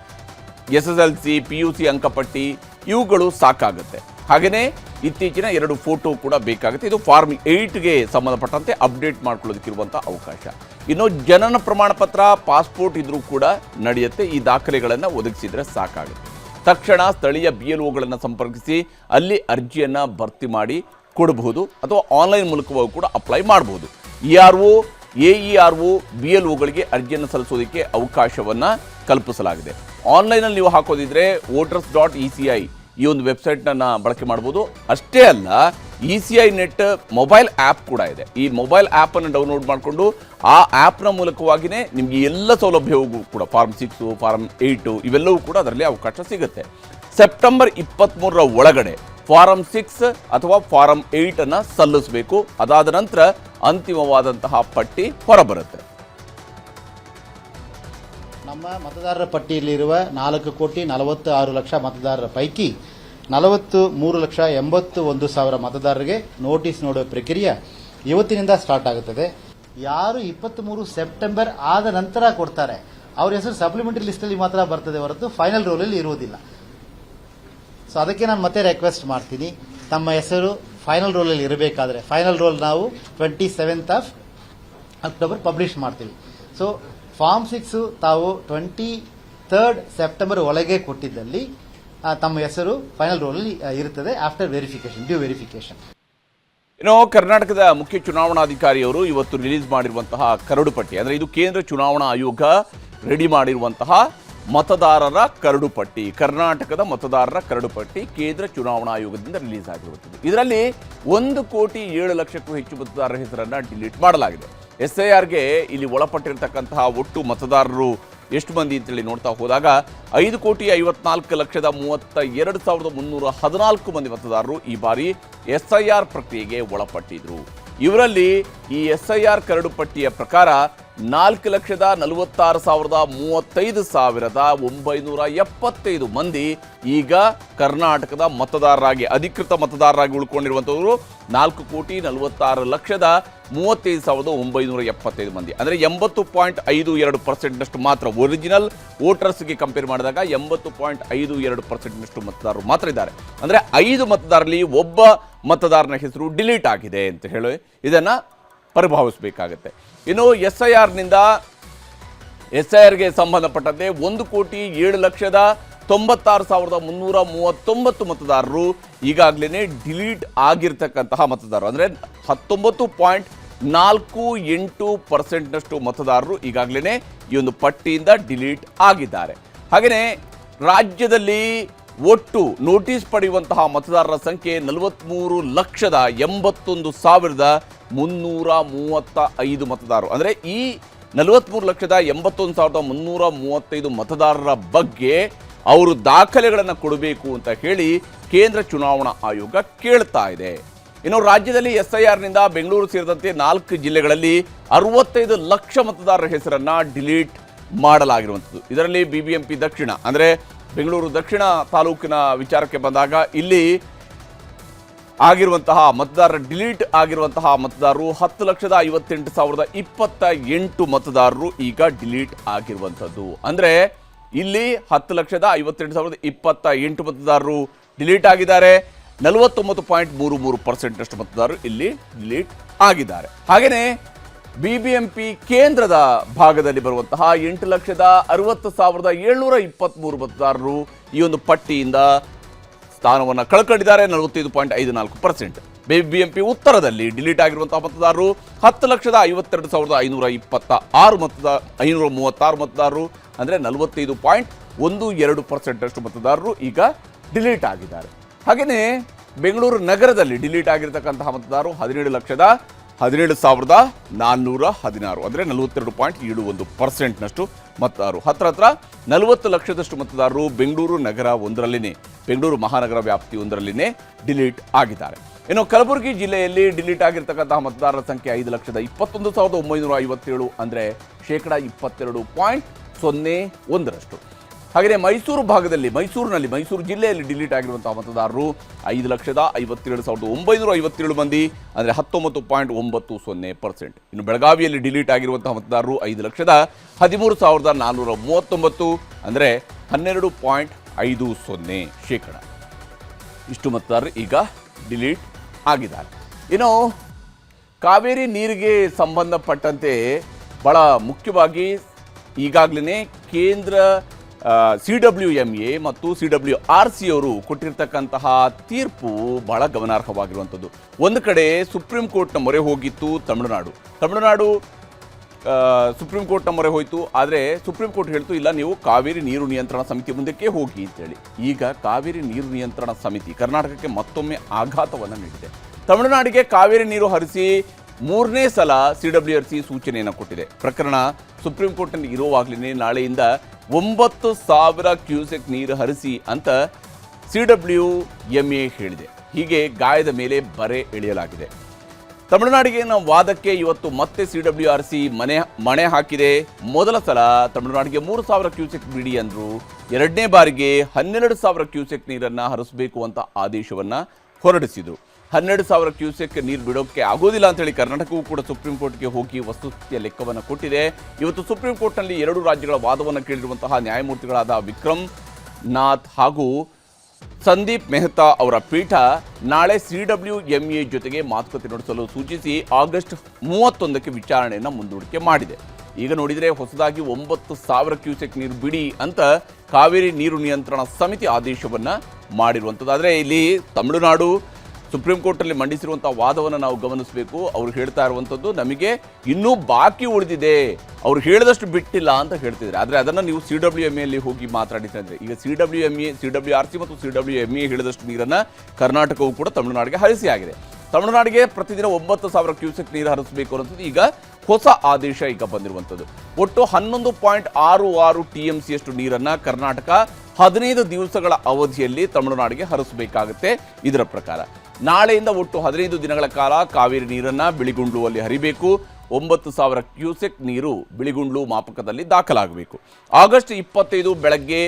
SSLC, PUC ಅಂಕಪಟ್ಟಿ ಇವುಗಳು ಸಾಕಾಗುತ್ತೆ. ಹಾಗೆಯೇ ಇತ್ತೀಚಿನ 2 ಫೋಟೋ ಕೂಡ ಬೇಕಾಗುತ್ತೆ. ಇದು ಫಾರ್ಮ್ 8ಗೆ ಸಂಬಂಧಪಟ್ಟಂತೆ ಅಪ್ಡೇಟ್ ಮಾಡ್ಕೊಳ್ಳೋದಕ್ಕಿರುವಂಥ ಅವಕಾಶ. ಇನ್ನು ಜನನ ಪ್ರಮಾಣ ಪತ್ರ, ಪಾಸ್ಪೋರ್ಟ್ ಇದ್ರೂ ಕೂಡ ನಡೆಯುತ್ತೆ. ಈ ದಾಖಲೆಗಳನ್ನು ಒದಗಿಸಿದರೆ ಸಾಕಾಗುತ್ತೆ. ತಕ್ಷಣ ಸ್ಥಳೀಯ BLOಗಳನ್ನು ಸಂಪರ್ಕಿಸಿ ಅಲ್ಲಿ ಅರ್ಜಿಯನ್ನು ಭರ್ತಿ ಮಾಡಿ ಕೊಡಬಹುದು ಅಥವಾ ಆನ್ಲೈನ್ ಮೂಲಕವೂ ಕೂಡ ಅಪ್ಲೈ ಮಾಡಬಹುದು. ERO, AERO, BLOಗಳಿಗೆ ಅರ್ಜಿಯನ್ನು ಸಲ್ಲಿಸೋದಕ್ಕೆ ಅವಕಾಶವನ್ನು ಕಲ್ಪಿಸಲಾಗಿದೆ. ಆನ್ಲೈನಲ್ಲಿ ನೀವು ಹಾಕೋದಿದ್ರೆ voters.eci ಈ ಒಂದು ವೆಬ್ಸೈಟ್ನ ಬಳಕೆ ಮಾಡ್ಬೋದು. ಅಷ್ಟೇ ಅಲ್ಲ, ECI ನೆಟ್ ಮೊಬೈಲ್ ಆ್ಯಪ್ ಕೂಡ ಇದೆ. ಈ ಮೊಬೈಲ್ ಆ್ಯಪನ್ನು ಡೌನ್ಲೋಡ್ ಮಾಡಿಕೊಂಡು ಆ ಆ್ಯಪ್ನ ಮೂಲಕವಾಗಿಯೇ ನಿಮಗೆ ಎಲ್ಲ ಸೌಲಭ್ಯವೂ ಕೂಡ ಫಾರ್ಮ್ 6, ಫಾರ್ಮ್ 8 ಇವೆಲ್ಲವೂ ಕೂಡ ಅದರಲ್ಲಿ ಅವಕಾಶ ಸಿಗುತ್ತೆ. ಸೆಪ್ಟೆಂಬರ್ 23ರ ಒಳಗಡೆ ಫಾರಂ 6 ಅಥವಾ ಫಾರಂ 8 ಅನ್ನು ಸಲ್ಲಿಸಬೇಕು. ಅದಾದ ನಂತರ ಅಂತಿಮವಾದಂತಹ ಪಟ್ಟಿ ಹೊರಬರುತ್ತೆ. ನಮ್ಮ ಮತದಾರರ ಪಟ್ಟಿಯಲ್ಲಿರುವ 4,46,00,000 ಮತದಾರರ ಪೈಕಿ 43,81,000 ಮತದಾರರಿಗೆ ನೋಟಿಸ್ ನೋಡುವ ಪ್ರಕ್ರಿಯೆ ಇವತ್ತಿನಿಂದ ಸ್ಟಾರ್ಟ್ ಆಗುತ್ತದೆ. ಯಾರು 23 ಸೆಪ್ಟೆಂಬರ್ ಆದ ನಂತರ ಕೊಡ್ತಾರೆ ಅವ್ರ ಹೆಸರು ಸಪ್ಲಿಮೆಂಟರಿ ಲಿಸ್ಟಲ್ಲಿ ಮಾತ್ರ ಬರ್ತದೆ ಹೊರತು ಫೈನಲ್ ರೋಲಲ್ಲಿ ಇರುವುದಿಲ್ಲ. ಸೊ ಅದಕ್ಕೆ ನಾನು ಮತ್ತೆ ರಿಕ್ವೆಸ್ಟ್ ಮಾಡ್ತೀನಿ, ತಮ್ಮ ಹೆಸರು ಫೈನಲ್ ರೋಲಲ್ಲಿ ಇರಬೇಕಾದ್ರೆ ಫೈನಲ್ ರೋಲ್ ನಾವು 27th ಅಕ್ಟೋಬರ್ ಪಬ್ಲಿಷ್ ಮಾಡ್ತೀವಿ. ಸೊ ಫಾರ್ಮ್ 6 ತಾವು 23rd ಸೆಪ್ಟೆಂಬರ್ ಒಳಗೆ ಕೊಟ್ಟಿದ್ದಲ್ಲಿ ತಮ್ಮ ಹೆಸರು ಫೈನಲ್ ರೋಲಲ್ಲಿ ಇರುತ್ತದೆ ಆಫ್ಟರ್ ವೆರಿಫಿಕೇಶನ್, ಡ್ಯೂ ವೆರಿಫಿಕೇಶನ್. ಇನ್ನು ಕರ್ನಾಟಕದ ಮುಖ್ಯ ಚುನಾವಣಾಧಿಕಾರಿಯವರು ಇವತ್ತು ರಿಲೀಸ್ ಮಾಡಿರುವಂತಹ ಕರಡು ಪಟ್ಟಿ, ಅಂದರೆ ಇದು ಕೇಂದ್ರ ಚುನಾವಣಾ ಆಯೋಗ ರೆಡಿ ಮಾಡಿರುವಂತಹ ಮತದಾರರ ಕರಡು ಪಟ್ಟಿ, ಕರ್ನಾಟಕದ ಮತದಾರರ ಕರಡು ಪಟ್ಟಿ ಕೇಂದ್ರ ಚುನಾವಣಾ ಆಯೋಗದಿಂದ ರಿಲೀಸ್ ಆಗಿರುತ್ತದೆ. ಇದರಲ್ಲಿ 1,07,00,000ಕ್ಕೂ ಹೆಚ್ಚು ಮತದಾರರ ಹೆಸರನ್ನು ಡಿಲೀಟ್ ಮಾಡಲಾಗಿದೆ. SIRಗೆ ಇಲ್ಲಿ ಒಳಪಟ್ಟಿರತಕ್ಕಂತಹ ಒಟ್ಟು ಮತದಾರರು ಎಷ್ಟು ಮಂದಿ ಅಂತೇಳಿ ನೋಡ್ತಾ ಹೋದಾಗ 5,54,32,314 ಮಂದಿ ಮತದಾರರು ಈ ಬಾರಿ SIR ಪ್ರಕ್ರಿಯೆಗೆ ಒಳಪಟ್ಟಿದ್ರು. ಇವರಲ್ಲಿ ಈ SIR ಕರಡು ಪಟ್ಟಿಯ ಪ್ರಕಾರ 4,46,35,975 ಮಂದಿ ಈಗ ಕರ್ನಾಟಕದ ಮತದಾರರಾಗಿ ಅಧಿಕೃತ ಮತದಾರರಾಗಿ ಉಳ್ಕೊಂಡಿರುವಂಥವರು 4,46,35,975 ಮಂದಿ, ಅಂದರೆ 80.52% ಮಾತ್ರ. ಒರಿಜಿನಲ್ ವೋಟರ್ಸ್ಗೆ ಕಂಪೇರ್ ಮಾಡಿದಾಗ 80.52% ಮತದಾರರು ಮಾತ್ರ ಇದ್ದಾರೆ. ಅಂದರೆ 5 ಮತದಾರರಲ್ಲಿ ಒಬ್ಬ ಮತದಾರನ ಹೆಸರು ಡಿಲೀಟ್ ಆಗಿದೆ ಅಂತ ಹೇಳಿ ಇದನ್ನು ಪರಿಭಾವಿಸಬೇಕಾಗತ್ತೆ. ಇನ್ನು SIRಗೆ ಸಂಬಂಧಪಟ್ಟಂತೆ 1,07,96,339 ಮತದಾರರು ಈಗಾಗಲೇ ಡಿಲೀಟ್ ಆಗಿರ್ತಕ್ಕಂತಹ ಮತದಾರರು, ಅಂದರೆ 19.48% ಮತದಾರರು ಈಗಾಗಲೇ ಈ ಒಂದು ಪಟ್ಟಿಯಿಂದ ಡಿಲೀಟ್ ಆಗಿದ್ದಾರೆ. ಹಾಗೆಯೇ ರಾಜ್ಯದಲ್ಲಿ ಒಟ್ಟು ನೋಟಿಸ್ ಪಡೆಯುವಂತಹ ಮತದಾರರ ಸಂಖ್ಯೆ 43,81,335 ಮತದಾರರು. ಅಂದರೆ ಈ 43,81,335 ಮತದಾರರ ಬಗ್ಗೆ ಅವರು ದಾಖಲೆಗಳನ್ನು ಕೊಡಬೇಕು ಅಂತ ಹೇಳಿ ಕೇಂದ್ರ ಚುನಾವಣಾ ಆಯೋಗ ಕೇಳ್ತಾ ಇದೆ. ಇನ್ನು ರಾಜ್ಯದಲ್ಲಿ SIRನಿಂದ ಬೆಂಗಳೂರು ಸೇರಿದಂತೆ 4 ಜಿಲ್ಲೆಗಳಲ್ಲಿ 65 ಲಕ್ಷ ಮತದಾರರ ಹೆಸರನ್ನು ಡಿಲೀಟ್ ಮಾಡಲಾಗಿರುವಂಥದ್ದು. ಇದರಲ್ಲಿ BBMP ದಕ್ಷಿಣ, ಅಂದರೆ ಬೆಂಗಳೂರು ದಕ್ಷಿಣ ತಾಲೂಕಿನ ವಿಚಾರಕ್ಕೆ ಬಂದಾಗ ಇಲ್ಲಿ ಆಗಿರುವಂತಹ ಮತದಾರರ ಡಿಲೀಟ್ ಆಗಿರುವಂತಹ ಮತದಾರರು 10,58,028 ಮತದಾರರು ಈಗ ಡಿಲೀಟ್ ಆಗಿರುವಂಥದ್ದು. ಅಂದರೆ ಇಲ್ಲಿ 10,58,028 ಮತದಾರರು ಡಿಲೀಟ್ ಆಗಿದ್ದಾರೆ. 49.33% ಮತದಾರರು ಇಲ್ಲಿ ಡಿಲೀಟ್ ಆಗಿದ್ದಾರೆ. ಹಾಗೆಯೇ BBMP ಕೇಂದ್ರದ ಭಾಗದಲ್ಲಿ ಬರುವಂತಹ 8,60,723 ಮತದಾರರು ಈ ಒಂದು ಪಟ್ಟಿಯಿಂದ ಸ್ಥಾನವನ್ನು ಕಳ್ಕೊಂಡಿದ್ದಾರೆ, 45.54%. BBMP ಉತ್ತರದಲ್ಲಿ ಡಿಲೀಟ್ ಆಗಿರುವಂತಹ ಮತದಾರರು 10,52,536 ಮತದಾರರು, ಅಂದರೆ 45.12% ಮತದಾರರು ಈಗ ಡಿಲೀಟ್ ಆಗಿದ್ದಾರೆ. ಹಾಗೆಯೇ ಬೆಂಗಳೂರು ನಗರದಲ್ಲಿ ಡಿಲೀಟ್ ಆಗಿರ್ತಕ್ಕಂತಹ ಮತದಾರರು 17,17,416, ಅಂದರೆ 42.71% ಮತದಾರರು. ಹತ್ರ 40 ಲಕ್ಷದಷ್ಟು ಮತದಾರರು ಬೆಂಗಳೂರು ನಗರ ಒಂದರಲ್ಲಿನೇ, ಬೆಂಗಳೂರು ಮಹಾನಗರ ವ್ಯಾಪ್ತಿ ಒಂದರಲ್ಲಿನೇ ಡಿಲೀಟ್ ಆಗಿದ್ದಾರೆ. ಇನ್ನು ಕಲಬುರಗಿ ಜಿಲ್ಲೆಯಲ್ಲಿ ಡಿಲೀಟ್ ಆಗಿರ್ತಕ್ಕಂತಹ ಮತದಾರರ ಸಂಖ್ಯೆ 5,21,957, ಅಂದರೆ 22.01%. ಹಾಗೆಯೇ ಮೈಸೂರು ಭಾಗದಲ್ಲಿ, ಮೈಸೂರು ಜಿಲ್ಲೆಯಲ್ಲಿ ಡಿಲೀಟ್ ಆಗಿರುವಂತಹ ಮತದಾರರು 5,57,957 ಮಂದಿ, ಅಂದರೆ 19.90%. ಇನ್ನು ಬೆಳಗಾವಿಯಲ್ಲಿ ಡಿಲೀಟ್ ಆಗಿರುವಂತಹ ಮತದಾರರು 5,13,439, ಅಂದರೆ 12.50%. ಇಷ್ಟು ಮತದಾರರು ಈಗ ಡಿಲೀಟ್ ಆಗಿದ್ದಾರೆ. ಇನ್ನು ಕಾವೇರಿ ನೀರಿಗೆ ಸಂಬಂಧಪಟ್ಟಂತೆ ಬಹಳ ಮುಖ್ಯವಾಗಿ ಈಗಾಗಲೇ ಕೇಂದ್ರ CWMA ಮತ್ತು CWRC ಅವರು ಕೊಟ್ಟಿರ್ತಕ್ಕಂತಹ ತೀರ್ಪು ಬಹಳ ಗಮನಾರ್ಹವಾಗಿರುವಂಥದ್ದು. ಒಂದು ಕಡೆ ಸುಪ್ರೀಂ ಕೋರ್ಟ್ನ ಮೊರೆ ಹೋಗಿತ್ತು ತಮಿಳುನಾಡು ಸುಪ್ರೀಂ ಕೋರ್ಟ್ನ ಮೊರೆ ಹೋಯಿತು. ಆದರೆ ಸುಪ್ರೀಂ ಕೋರ್ಟ್ ಹೇಳ್ತು ಇಲ್ಲ, ನೀವು ಕಾವೇರಿ ನೀರು ನಿಯಂತ್ರಣ ಸಮಿತಿ ಮುಂದಕ್ಕೆ ಹೋಗಿ ಅಂತೇಳಿ. ಈಗ ಕಾವೇರಿ ನೀರು ನಿಯಂತ್ರಣ ಸಮಿತಿ ಕರ್ನಾಟಕಕ್ಕೆ ಮತ್ತೊಮ್ಮೆ ಆಘಾತವನ್ನು ನೀಡಿದೆ. ತಮಿಳುನಾಡಿಗೆ ಕಾವೇರಿ ನೀರು ಹರಿಸಿ 3ನೇ ಸಲ CWRC ಸೂಚನೆಯನ್ನು ಕೊಟ್ಟಿದೆ. ಪ್ರಕರಣ ಸುಪ್ರೀಂ ಕೋರ್ಟ್ನಲ್ಲಿ ಇರುವಾಗಲೇ ನಾಳೆಯಿಂದ 9,000 ಕ್ಯೂಸೆಕ್ ನೀರು ಹರಿಸಿ ಅಂತ CWMA ಹೇಳಿದೆ. ಹೀಗೆ ಗಾಯದ ಮೇಲೆ ಬರೆ ಎಳೆಯಲಾಗಿದೆ. ತಮಿಳುನಾಡಿಗೆ ವಾದಕ್ಕೆ ಇವತ್ತು ಮತ್ತೆ CWRC ಮಣೆ ಹಾಕಿದೆ. ಮೊದಲ ಸಲ ತಮಿಳುನಾಡಿಗೆ 3,000 ಕ್ಯೂಸೆಕ್ ಬಿಡಿ ಅಂದರು. ಎರಡನೇ ಬಾರಿಗೆ 12,000 ಕ್ಯೂಸೆಕ್ ನೀರನ್ನು ಹರಿಸಬೇಕು ಅಂತ ಆದೇಶವನ್ನು ಹೊರಡಿಸಿದರು. 12,000 ಕ್ಯೂಸೆಕ್ ನೀರು ಬಿಡೋಕ್ಕೆ ಆಗೋದಿಲ್ಲ ಅಂತೇಳಿ ಕರ್ನಾಟಕವೂ ಕೂಡ ಸುಪ್ರೀಂ ಕೋರ್ಟ್ಗೆ ಹೋಗಿ ವಸ್ತುಸ್ಥಿತಿಯ ಲೆಕ್ಕವನ್ನು ಕೊಟ್ಟಿದೆ. ಇವತ್ತು ಸುಪ್ರೀಂ ಕೋರ್ಟ್ನಲ್ಲಿ 2 ರಾಜ್ಯಗಳ ವಾದವನ್ನು ಕೇಳಿರುವಂತಹ ನ್ಯಾಯಮೂರ್ತಿಗಳಾದ ವಿಕ್ರಮ್ ನಾಥ್ ಹಾಗೂ ಸಂದೀಪ್ ಮೆಹ್ತಾ ಅವರ ಪೀಠ ನಾಳೆ CWMA ಜೊತೆಗೆ ಮಾತುಕತೆ ನಡೆಸಲು ಸೂಚಿಸಿ ಆಗಸ್ಟ್ 31ಕ್ಕೆ ವಿಚಾರಣೆಯನ್ನು ಮುಂದೂಡಿಕೆ ಮಾಡಿದೆ. ಈಗ ನೋಡಿದರೆ ಹೊಸದಾಗಿ 9,000 ಕ್ಯೂಸೆಕ್ ನೀರು ಬಿಡಿ ಅಂತ ಕಾವೇರಿ ನೀರು ನಿಯಂತ್ರಣ ಸಮಿತಿ ಆದೇಶವನ್ನು ಮಾಡಿರುವಂಥದ್ದು. ಆದರೆ ಇಲ್ಲಿ ತಮಿಳುನಾಡು ಸುಪ್ರೀಂ ಕೋರ್ಟಲ್ಲಿ ಮಂಡಿಸಿರುವಂಥ ವಾದವನ್ನು ನಾವು ಗಮನಿಸಬೇಕು. ಅವ್ರು ಹೇಳ್ತಾ ಇರುವಂಥದ್ದು ನಮಗೆ ಇನ್ನೂ ಬಾಕಿ ಉಳಿದಿದೆ, ಅವ್ರು ಹೇಳಿದಷ್ಟು ಬಿಟ್ಟಿಲ್ಲ ಅಂತ ಹೇಳ್ತಿದ್ದಾರೆ. ಆದರೆ ಅದನ್ನು ನೀವು CWMAಯಲ್ಲಿ ಹೋಗಿ ಮಾತಾಡಿದ್ರೆ ಈಗ CWRC ಮತ್ತು CWMA ಹೇಳಿದಷ್ಟು ನೀರನ್ನು ಕರ್ನಾಟಕವು ಕೂಡ ತಮಿಳುನಾಡಿಗೆ ಹರಿಸಿ ಆಗಿದೆ. ತಮಿಳುನಾಡಿಗೆ ಪ್ರತಿದಿನ 9,000 ಕ್ಯೂಸೆಕ್ ನೀರು ಹರಿಸಬೇಕು ಅನ್ನೋದು ಈಗ ಹೊಸ ಆದೇಶ ಈಗ ಬಂದಿರುವಂಥದ್ದು. ಒಟ್ಟು 11.66 TMCಯಷ್ಟು ನೀರನ್ನು ಕರ್ನಾಟಕ 15 ದಿವಸಗಳ ಅವಧಿಯಲ್ಲಿ ತಮಿಳುನಾಡಿಗೆ ಹರಿಸಬೇಕಾಗುತ್ತೆ. ಇದರ ಪ್ರಕಾರ ನಾಳೆಯಿಂದ ಒಟ್ಟು 15 ದಿನಗಳ ಕಾಲ ಕಾವೇರಿ ನೀರನ್ನು ಬಿಳಿಗುಂಡ್ಲುವಲ್ಲಿ ಹರಿಬೇಕು. 9,000 ಕ್ಯೂಸೆಕ್ ನೀರು ಬಿಳಿಗುಂಡ್ಲು ಮಾಪಕದಲ್ಲಿ ದಾಖಲಾಗಬೇಕು. ಆಗಸ್ಟ್ 25 ಬೆಳಗ್ಗೆ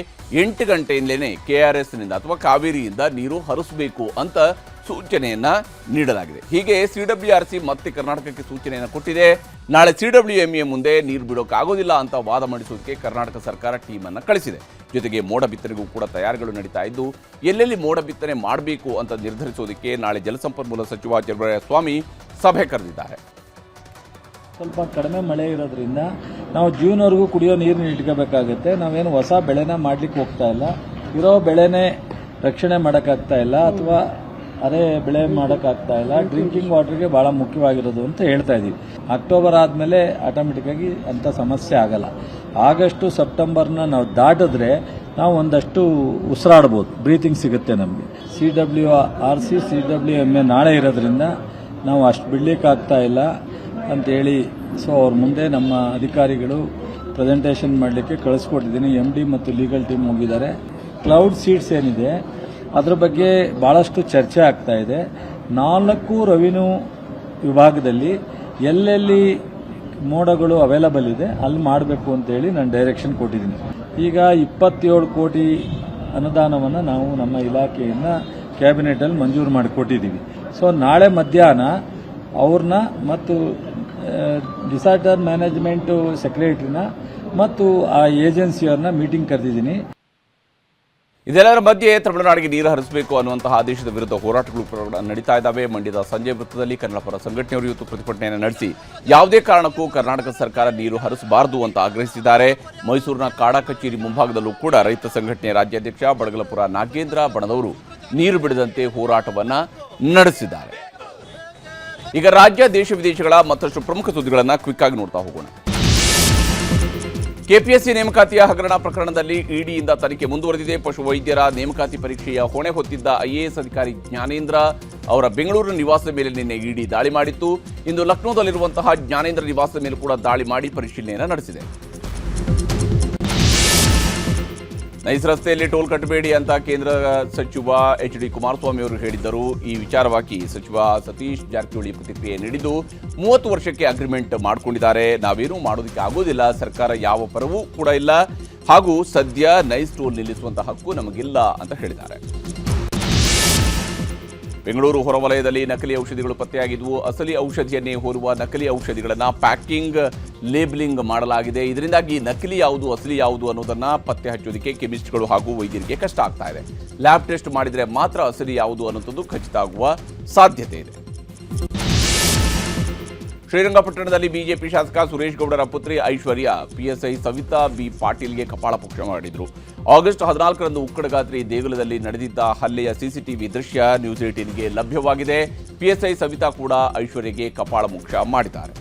8 ಗಂಟೆಯಿಂದಲೇ KRSನಿಂದ ಅಥವಾ ಕಾವೇರಿಯಿಂದ ನೀರು ಹರಿಸಬೇಕು ಅಂತ ಸೂಚನೆಯನ್ನು ನೀಡಲಾಗಿದೆ. ಹೀಗೆ CWRC ಮತ್ತೆ ಕರ್ನಾಟಕಕ್ಕೆ ಸೂಚನೆಯನ್ನು ಕೊಟ್ಟಿದೆ. ನಾಳೆ CWMA ಮುಂದೆ ನೀರು ಬಿಡೋಕ್ಕಾಗೋದಿಲ್ಲ ಅಂತ ವಾದ ಮಂಡಿಸೋದಕ್ಕೆ ಕರ್ನಾಟಕ ಸರ್ಕಾರ ಟೀಮನ್ನು ಕಳಿಸಿದೆ. ಜೊತೆಗೆ ಮೋಡ ಬಿತ್ತನೆಗೂ ಕೂಡ ತಯಾರಿಗಳು ನಡೀತಾ ಇದ್ದು ಎಲ್ಲೆಲ್ಲಿ ಮೋಡ ಬಿತ್ತನೆ ಮಾಡಬೇಕು ಅಂತ ನಿರ್ಧರಿಸೋದಕ್ಕೆ ನಾಳೆ ಜಲಸಂಪನ್ಮೂಲ ಸಚಿವ ಚಲುವರಾಯಸ್ವಾಮಿ ಸಭೆ ಕರೆದಿದ್ದಾರೆ. ಸ್ವಲ್ಪ ಕಡಿಮೆ ಮಳೆ ಇರೋದ್ರಿಂದ ನಾವು ಜೂನ್ವರೆಗೂ ಕುಡಿಯೋ ನೀರನ್ನ ಇಟ್ಕೋಬೇಕಾಗುತ್ತೆ. ನಾವೇನು ಹೊಸ ಬೆಳೆನ ಮಾಡ್ಲಿಕ್ಕೆ ಹೋಗ್ತಾ ಇಲ್ಲ, ಇರೋ ಬೆಳೆನೇ ರಕ್ಷಣೆ ಮಾಡೋಕ್ಕಾಗ್ತಾ ಇಲ್ಲ ಅಥವಾ ಅದೇ ಬೆಳೆ ಮಾಡೋಕ್ಕಾಗ್ತಾ ಇಲ್ಲ. ಡ್ರಿಂಕಿಂಗ್ ವಾಟರ್ಗೆ ಭಾಳ ಮುಖ್ಯವಾಗಿರೋದು ಅಂತ ಹೇಳ್ತಾ ಇದ್ದೀವಿ. ಅಕ್ಟೋಬರ್ ಆದಮೇಲೆ ಆಟೋಮೆಟಿಕ್ಕಾಗಿ ಅಂಥ ಸಮಸ್ಯೆ ಆಗಲ್ಲ. ಆಗಸ್ಟು ಸೆಪ್ಟೆಂಬರ್ನ ನಾವು ದಾಟಿದ್ರೆ ನಾವು ಒಂದಷ್ಟು ಉಸಿರಾಡ್ಬೋದು, ಬ್ರೀತಿಂಗ್ ಸಿಗುತ್ತೆ ನಮಗೆ. CWRC CWMA ನಾಳೆ ಇರೋದ್ರಿಂದ ನಾವು ಅಷ್ಟು ಬಿಡ್ಲಿಕ್ಕಾಗ್ತಾ ಇಲ್ಲ ಅಂತೇಳಿ ಅವ್ರ ಮುಂದೆ ನಮ್ಮ ಅಧಿಕಾರಿಗಳು ಪ್ರೆಸೆಂಟೇಷನ್ ಮಾಡಲಿಕ್ಕೆ ಕಳಿಸ್ಕೊಟ್ಟಿದ್ದೀನಿ. MD ಮತ್ತು ಲೀಗಲ್ ಟೀಮ್ ಹೋಗಿದ್ದಾರೆ. ಕ್ಲೌಡ್ ಸೀಡ್ಸ್ ಏನಿದೆ ಅದ್ರ ಬಗ್ಗೆ ಭಾಳಷ್ಟು ಚರ್ಚೆ ಆಗ್ತಾ ಇದೆ. 4 ರೆವಿನ್ಯೂ ವಿಭಾಗದಲ್ಲಿ ಎಲ್ಲೆಲ್ಲಿ ಮೋಡಗಳು ಅವೈಲಬಲ್ ಇದೆ ಅಲ್ಲಿ ಮಾಡಬೇಕು ಅಂತೇಳಿ ನಾನು ಡೈರೆಕ್ಷನ್ ಕೊಟ್ಟಿದ್ದೀನಿ. ಈಗ 27 ಕೋಟಿ ಅನುದಾನವನ್ನು ನಾವು ನಮ್ಮ ಇಲಾಖೆಯಿಂದ ಕ್ಯಾಬಿನೆಟಲ್ಲಿ ಮಂಜೂರು ಮಾಡಿಕೊಟ್ಟಿದ್ದೀವಿ. ನಾಳೆ ಮಧ್ಯಾಹ್ನ ಅವ್ರನ್ನ ಮತ್ತು ಡಿಸಾಸ್ಟರ್ ಮ್ಯಾನೇಜ್ಮೆಂಟ್ ಸೆಕ್ರೆಟರಿನ ಮತ್ತು ಆ ಏಜೆನ್ಸಿಯವ್ರನ್ನ ಮೀಟಿಂಗ್ ಕರೆದಿದ್ದೀನಿ. ಇದೆಲ್ಲರ ಮಧ್ಯೆ ತಮಿಳುನಾಡಿಗೆ ನೀರು ಹರಿಸಬೇಕು ಅನ್ನುವಂತಹ ಆದೇಶದ ವಿರುದ್ಧ ಹೋರಾಟಗಳು ನಡೀತಾ ಇದ್ದಾವೆ. ಮಂಡ್ಯದ ಸಂಜೆ ವೃತ್ತದಲ್ಲಿ ಕನ್ನಡ ಪರ ಸಂಘಟನೆಯವರು ಇವತ್ತು ಪ್ರತಿಭಟನೆಯನ್ನು ನಡೆಸಿ ಯಾವುದೇ ಕಾರಣಕ್ಕೂ ಕರ್ನಾಟಕ ಸರ್ಕಾರ ನೀರು ಹರಿಸಬಾರದು ಅಂತ ಆಗ್ರಹಿಸಿದ್ದಾರೆ. ಮೈಸೂರಿನ ಕಾಡಾ ಕಚೇರಿ ಮುಂಭಾಗದಲ್ಲೂ ಕೂಡ ರೈತ ಸಂಘಟನೆ ರಾಜ್ಯಾಧ್ಯಕ್ಷ ಬಡಗಲಪುರ ನಾಗೇಂದ್ರ ಬಣದವರು ನೀರು ಬಿಡದಂತೆ ಹೋರಾಟವನ್ನು ನಡೆಸಿದ್ದಾರೆ. ಈಗ ರಾಜ್ಯ ದೇಶ ವಿದೇಶಗಳ ಮತ್ತಷ್ಟು ಪ್ರಮುಖ ಸುದ್ದಿಗಳನ್ನು ಕ್ವಿಕ್ ಆಗಿ ನೋಡ್ತಾ ಹೋಗೋಣ. ಕೆಪಿಎಸ್ಸಿ ನೇಮಕಾತಿಯ ಹಗರಣ ಪ್ರಕರಣದಲ್ಲಿ ಇಡಿಯಿಂದ ತನಿಖೆ ಮುಂದುವರೆದಿದೆ. ಪಶುವೈದ್ಯರ ನೇಮಕಾತಿ ಪರೀಕ್ಷೆಯ ಹೊಣೆ ಹೊತ್ತಿದ್ದ IAS ಅಧಿಕಾರಿ ಜ್ಞಾನೇಂದ್ರ ಅವರ ಬೆಂಗಳೂರಿನ ನಿವಾಸದ ಮೇಲೆ ನಿನ್ನೆ ಇಡಿ ದಾಳಿ ಮಾಡಿತ್ತು. ಇಂದು ಲಕ್ನೋದಲ್ಲಿರುವಂತಹ ಜ್ಞಾನೇಂದ್ರ ನಿವಾಸದ ಮೇಲೆ ಕೂಡ ದಾಳಿ ಮಾಡಿ ಪರಿಶೀಲನೆಯನ್ನು ನಡೆಸಿದೆ. ನೈಸ್ ರಸ್ತೆಯಲ್ಲಿ ಟೋಲ್ ಕಟ್ಟಬೇಡಿ ಅಂತ ಕೇಂದ್ರ ಸಚಿವ HD ಕುಮಾರಸ್ವಾಮಿ ಅವರು ಹೇಳಿದ್ದರು. ಈ ವಿಚಾರವಾಗಿ ಸಚಿವ ಸತೀಶ್ ಜಾರಕಿಹೊಳಿ ಪ್ರತಿಕ್ರಿಯೆ ನೀಡಿದ್ದು 30 ವರ್ಷಕ್ಕೆ ಅಗ್ರಿಮೆಂಟ್ ಮಾಡಿಕೊಂಡಿದ್ದಾರೆ, ನಾವೇನೂ ಮಾಡೋದಕ್ಕೆ ಆಗೋದಿಲ್ಲ, ಸರ್ಕಾರ ಯಾವ ಪರವೂ ಕೂಡ ಇಲ್ಲ, ಹಾಗೂ ಸದ್ಯ ನೈಸ್ ಟೋಲ್ ನಿಲ್ಲಿಸುವಂತಹ ಹಕ್ಕು ನಮಗಿಲ್ಲ ಅಂತ ಹೇಳಿದ್ದಾರೆ. ಬೆಂಗಳೂರು ಹೊರವಲಯದಲ್ಲಿ ನಕಲಿ ಔಷಧಿಗಳು ಪತ್ತೆಯಾಗಿದ್ವು. ಅಸಲಿ ಔಷಧಿಯನ್ನೇ ಹೋಲುವ ನಕಲಿ ಔಷಧಿಗಳನ್ನು ಪ್ಯಾಕಿಂಗ್ ಲೇಬಲಿಂಗ್ ಮಾಡಲಾಗಿದೆ. ಇದರಿಂದಾಗಿ ನಕಲಿ ಯಾವುದು ಅಸಲಿ ಯಾವುದು ಅನ್ನೋದನ್ನು ಪತ್ತೆ ಹಚ್ಚೋದಕ್ಕೆ ಕೆಮಿಸ್ಟ್ಗಳು ಹಾಗೂ ವೈದ್ಯರಿಗೆ ಕಷ್ಟ ಆಗ್ತಾ ಇದೆ. ಲ್ಯಾಬ್ ಟೆಸ್ಟ್ ಮಾಡಿದರೆ ಮಾತ್ರ ಅಸಲಿ ಯಾವುದು ಅನ್ನೋದು ಖಚಿತ ಆಗುವ ಸಾಧ್ಯತೆ ಇದೆ. ಶ್ರೀರಂಗಪಟ್ಟಣದಲ್ಲಿ ಬಿಜೆಪಿ ಶಾಸಕ ಸುರೇಶ್ ಗೌಡರ ಪುತ್ರಿ ಐಶ್ವರ್ಯ ಪಿಎಸ್ಐ ಸವಿತಾ ಬಿ ಪಾಟೀಲ್ಗೆ ಕಪಾಳಮೋಕ್ಷ ಮಾಡಿದರು. ಆಗಸ್ಟ್ 14ರಂದು ಉಕ್ಕಡಗಾತ್ರಿ ದೇಗುಲದಲ್ಲಿ ನಡೆದಿದ್ದ ಹಲ್ಲೆಯ ಸಿಸಿಟಿವಿ ದೃಶ್ಯ ನ್ಯೂಸ್ 18ಗೆ ಲಭ್ಯವಾಗಿದೆ. ಪಿಎಸ್ಐ ಸವಿತಾ ಕೂಡ ಐಶ್ವರ್ಯಗೆ ಕಪಾಳಮೋಕ್ಷ ಮಾಡಿದ್ದಾರೆ.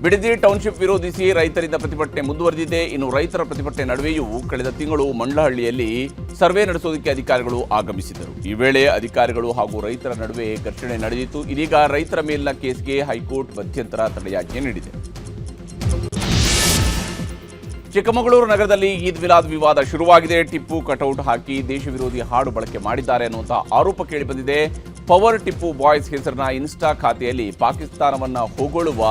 ಬಿಡದಿ ಟೌನ್ಶಿಪ್ ವಿರೋಧಿಸಿ ರೈತರಿಂದ ಪ್ರತಿಭಟನೆ ಮುಂದುವರೆದಿದೆ. ಇನ್ನು ರೈತರ ಪ್ರತಿಭಟನೆ ನಡುವೆಯೂ ಕಳೆದ ತಿಂಗಳು ಮಂಡ್ಲಹಳ್ಳಿಯಲ್ಲಿ ಸರ್ವೆ ನಡೆಸೋದಕ್ಕೆ ಅಧಿಕಾರಿಗಳು ಆಗಮಿಸಿದರು. ಈ ವೇಳೆ ಅಧಿಕಾರಿಗಳು ಹಾಗೂ ರೈತರ ನಡುವೆ ಘರ್ಷಣೆ ನಡೆದಿತ್ತು. ಇದೀಗ ರೈತರ ಮೇಲಿನ ಕೇಸ್ಗೆ ಹೈಕೋರ್ಟ್ ಮಧ್ಯಂತರ ತಡೆಯಾಜ್ಞೆ ನೀಡಿದೆ. ಚಿಕ್ಕಮಗಳೂರು ನಗರದಲ್ಲಿ ಈದ್ ಮಿಲಾದ್ ವಿವಾದ ಶುರುವಾಗಿದೆ. ಟಿಪ್ಪು ಕಟೌಟ್ ಹಾಕಿ ದೇಶ ವಿರೋಧಿ ಹಾಡು ಬಳಕೆ ಮಾಡಿದ್ದಾರೆ ಅನ್ನುವಂತಹ ಆರೋಪ ಕೇಳಿಬಂದಿದೆ. ಪವರ್ ಟಿಪ್ಪು ಬಾಯ್ಸ್ ಹೆಸರಿನ ಇನ್ಸ್ಟಾ ಖಾತೆಯಲ್ಲಿ ಪಾಕಿಸ್ತಾನವನ್ನ ಹೊಗಳುವ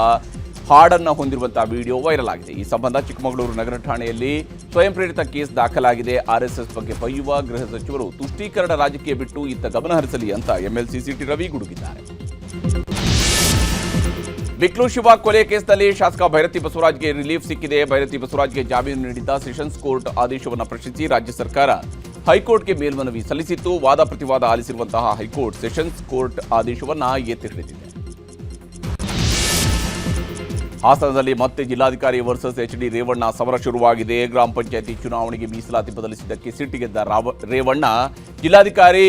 ಹಾಡನ್ನು ಹೊಂದಿರುವಂತಹ ವಿಡಿಯೋ ವೈರಲ್ ಆಗಿದೆ. ಈ ಸಂಬಂಧ ಚಿಕ್ಕಮಗಳೂರು ನಗರ ಠಾಣೆಯಲ್ಲಿ ಸ್ವಯಂ ಪ್ರೇರಿತ ಕೇಸ್ ದಾಖಲಾಗಿದೆ. ಆರ್ಎಸ್ಎಸ್ ಬಗ್ಗೆ ಬೈಯುವ ಗೃಹ ಸಚಿವರು ತುಷ್ಟೀಕರಣ ರಾಜಕೀಯ ಬಿಟ್ಟು ಇತ್ತ ಗಮನ ಹರಿಸಲಿ ಅಂತ ಎಂಎಲ್ಸಿ ಸಿಟಿ ರವಿ ಗುಡುಗಿದ್ದಾರೆ. ಬಿಕ್ಲು ಶಿವ ಕೊಲೆ ಕೇಸ್ನಲ್ಲಿ ಶಾಸಕ ಭೈರತಿ ಬಸವರಾಜ್ಗೆ ರಿಲೀಫ್ ಸಿಕ್ಕಿದೆ. ಭೈರತಿ ಬಸವರಾಜ್ಗೆ ಜಾಮೀನು ನೀಡಿದ್ದ ಸೆಷನ್ಸ್ ಕೋರ್ಟ್ ಆದೇಶವನ್ನು ಪ್ರಶ್ನಿಸಿ ರಾಜ್ಯ ಸರ್ಕಾರ ಹೈಕೋರ್ಟ್ಗೆ ಮೇಲ್ಮನವಿ ಸಲ್ಲಿಸಿತ್ತು. ವಾದ ಪ್ರತಿವಾದ ಆಲಿಸಿರುವಂತಹ ಹೈಕೋರ್ಟ್ ಸೆಷನ್ಸ್ ಕೋರ್ಟ್ ಆದೇಶವನ್ನು ಎತ್ತಿ ಹಿಡಿದಿದೆ. ಹಾಸನದಲ್ಲಿ ಮತ್ತೆ ಜಿಲ್ಲಾಧಿಕಾರಿ ವರ್ಸಸ್ ಎಚ್ಡಿ ರೇವಣ್ಣ ಸಮರ ಶುರುವಾಗಿದೆ. ಗ್ರಾಮ ಪಂಚಾಯತಿ ಚುನಾವಣೆಗೆ ಮೀಸಲಾತಿ ಬದಲಿಸಿದ್ದಕ್ಕೆ ಸಿಟ್ಟಿಗೆದ್ದ ರೇವಣ್ಣ ಜಿಲ್ಲಾಧಿಕಾರಿ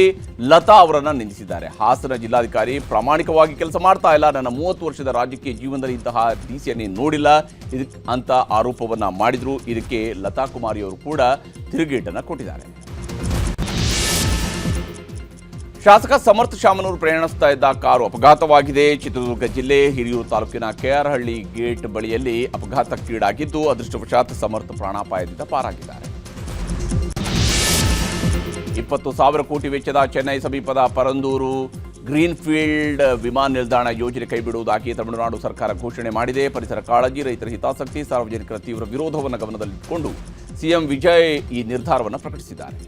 ಲತಾ ಅವರನ್ನ ನಿಂದಿಸಿದ್ದಾರೆ. ಹಾಸನ ಜಿಲ್ಲಾಧಿಕಾರಿ ಪ್ರಾಮಾಣಿಕವಾಗಿ ಕೆಲಸ ಮಾಡ್ತಾ ಇಲ್ಲ, ನನ್ನ 30 ವರ್ಷದ ರಾಜಕೀಯ ಜೀವನದಲ್ಲಿ ಇಂತಹ ಡಿಸಿಯನ್ನೇ ನೋಡಿಲ್ಲ ಅಂತ ಆರೋಪವನ್ನ ಮಾಡಿದ್ರು. ಇದಕ್ಕೆ ಲತಾ ಕುಮಾರಿ ಅವರು ಕೂಡ ತಿರುಗೇಟನ್ನು ಕೊಟ್ಟಿದ್ದಾರೆ. ಶಾಸಕ ಸಮರ್ಥ ಶಾಮನೂರು ಪ್ರಯಾಣಿಸ್ತಾ ಇದ್ದ ಕಾರು ಅಪಘಾತವಾಗಿದೆ. ಚಿತ್ರದುರ್ಗ ಜಿಲ್ಲೆ ಹಿರಿಯೂರು ತಾಲೂಕಿನ ಕೆಆರ್ಹಳ್ಳಿ ಗೇಟ್ ಬಳಿಯಲ್ಲಿ ಅಪಘಾತಕ್ಕೀಡಾಗಿದ್ದು ಅದೃಷ್ಟವಶಾತ್ ಸಮರ್ಥ ಪ್ರಾಣಾಪಾಯದಿಂದ ಪಾರಾಗಿದ್ದಾರೆ. 20,000 ಕೋಟಿ ವೆಚ್ಚದ ಚೆನ್ನೈ ಸಮೀಪದ ಪರಂದೂರು ಗ್ರೀನ್ಫೀಲ್ಡ್ ವಿಮಾನ ನಿಲ್ದಾಣ ಯೋಜನೆ ಕೈಬಿಡುವುದಾಗಿ ತಮಿಳುನಾಡು ಸರ್ಕಾರ ಘೋಷಣೆ ಮಾಡಿದೆ. ಪರಿಸರ ಕಾಳಜಿ, ರೈತರ ಹಿತಾಸಕ್ತಿ, ಸಾರ್ವಜನಿಕರ ತೀವ್ರ ವಿರೋಧವನ್ನು ಗಮನದಲ್ಲಿಟ್ಟುಕೊಂಡು ಸಿಎಂ ವಿಜಯ್ ಈ ನಿರ್ಧಾರವನ್ನು ಪ್ರಕಟಿಸಿದ್ದಾರೆ.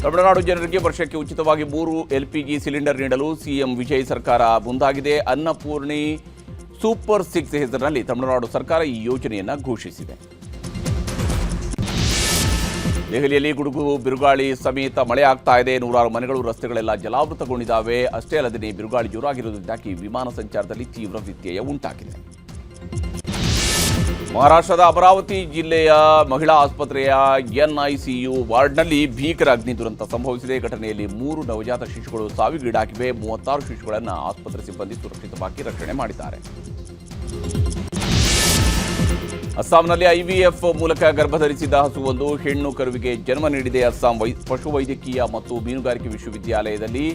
ತಮಿಳುನಾಡು ಜನರಿಗೆ ವರ್ಷಕ್ಕೆ ಉಚಿತವಾಗಿ 3 LPG ಸಿಲಿಂಡರ್ ನೀಡಲು ಸಿಎಂ ವಿಜಯ್ ಸರ್ಕಾರ ಮುಂದಾಗಿದೆ. ಅನ್ನಪೂರ್ಣಿ ಸೂಪರ್ 6 ಹೆಸರಿನಲ್ಲಿ ತಮಿಳುನಾಡು ಸರ್ಕಾರ ಈ ಯೋಜನೆಯನ್ನು ಘೋಷಿಸಿದೆ. ದೆಹಲಿಯಲ್ಲಿ ಗುಡುಗು ಬಿರುಗಾಳಿ ಸಮೇತ ಮಳೆ ಆಗ್ತಾ ಇದೆ. 100 ಮನೆಗಳು, ರಸ್ತೆಗಳೆಲ್ಲ ಜಲಾವೃತಗೊಂಡಿದ್ದಾವೆ. ಅಷ್ಟೇ ಅಲ್ಲದೆ ಬಿರುಗಾಳಿ ಜೋರಾಗಿರುವುದರಿಂದಾಗಿ ವಿಮಾನ ಸಂಚಾರದಲ್ಲಿ ತೀವ್ರ ವ್ಯತ್ಯಯ ಉಂಟಾಗಿದೆ. ಮಹಾರಾಷ್ಟ್ರದ ಅಮರಾವತಿ ಜಿಲ್ಲೆಯ ಮಹಿಳಾ ಆಸ್ಪತ್ರೆಯ ಎನ್ಐಸಿಯು ವಾರ್ಡ್ನಲ್ಲಿ ಭೀಕರ ಅಗ್ನಿ ದುರಂತ ಸಂಭವಿಸಿದೆ. ಘಟನೆಯಲ್ಲಿ 3 ನವಜಾತ ಶಿಶುಗಳು ಸಾವಿಗೀಡಾಗಿವೆ. 36 ಶಿಶುಗಳನ್ನು ಆಸ್ಪತ್ರೆ ಸಿಬ್ಬಂದಿ ಸುರಕ್ಷಿತವಾಗಿ ರಕ್ಷಣೆ ಮಾಡಿದ್ದಾರೆ. ಅಸ್ಸಾಂನಲ್ಲಿ ಐವಿಎಫ್ ಮೂಲಕ ಗರ್ಭಧರಿಸಿದ ಹಸುವೊಂದು ಹೆಣ್ಣು ಕರುವಿಗೆ ಜನ್ಮ ನೀಡಿದೆ. ಅಸ್ಸಾಂ ಪಶುವೈದ್ಯಕೀಯ ಮತ್ತು ಮೀನುಗಾರಿಕೆ ವಿಶ್ವವಿದ್ಯಾಲಯದಲ್ಲಿ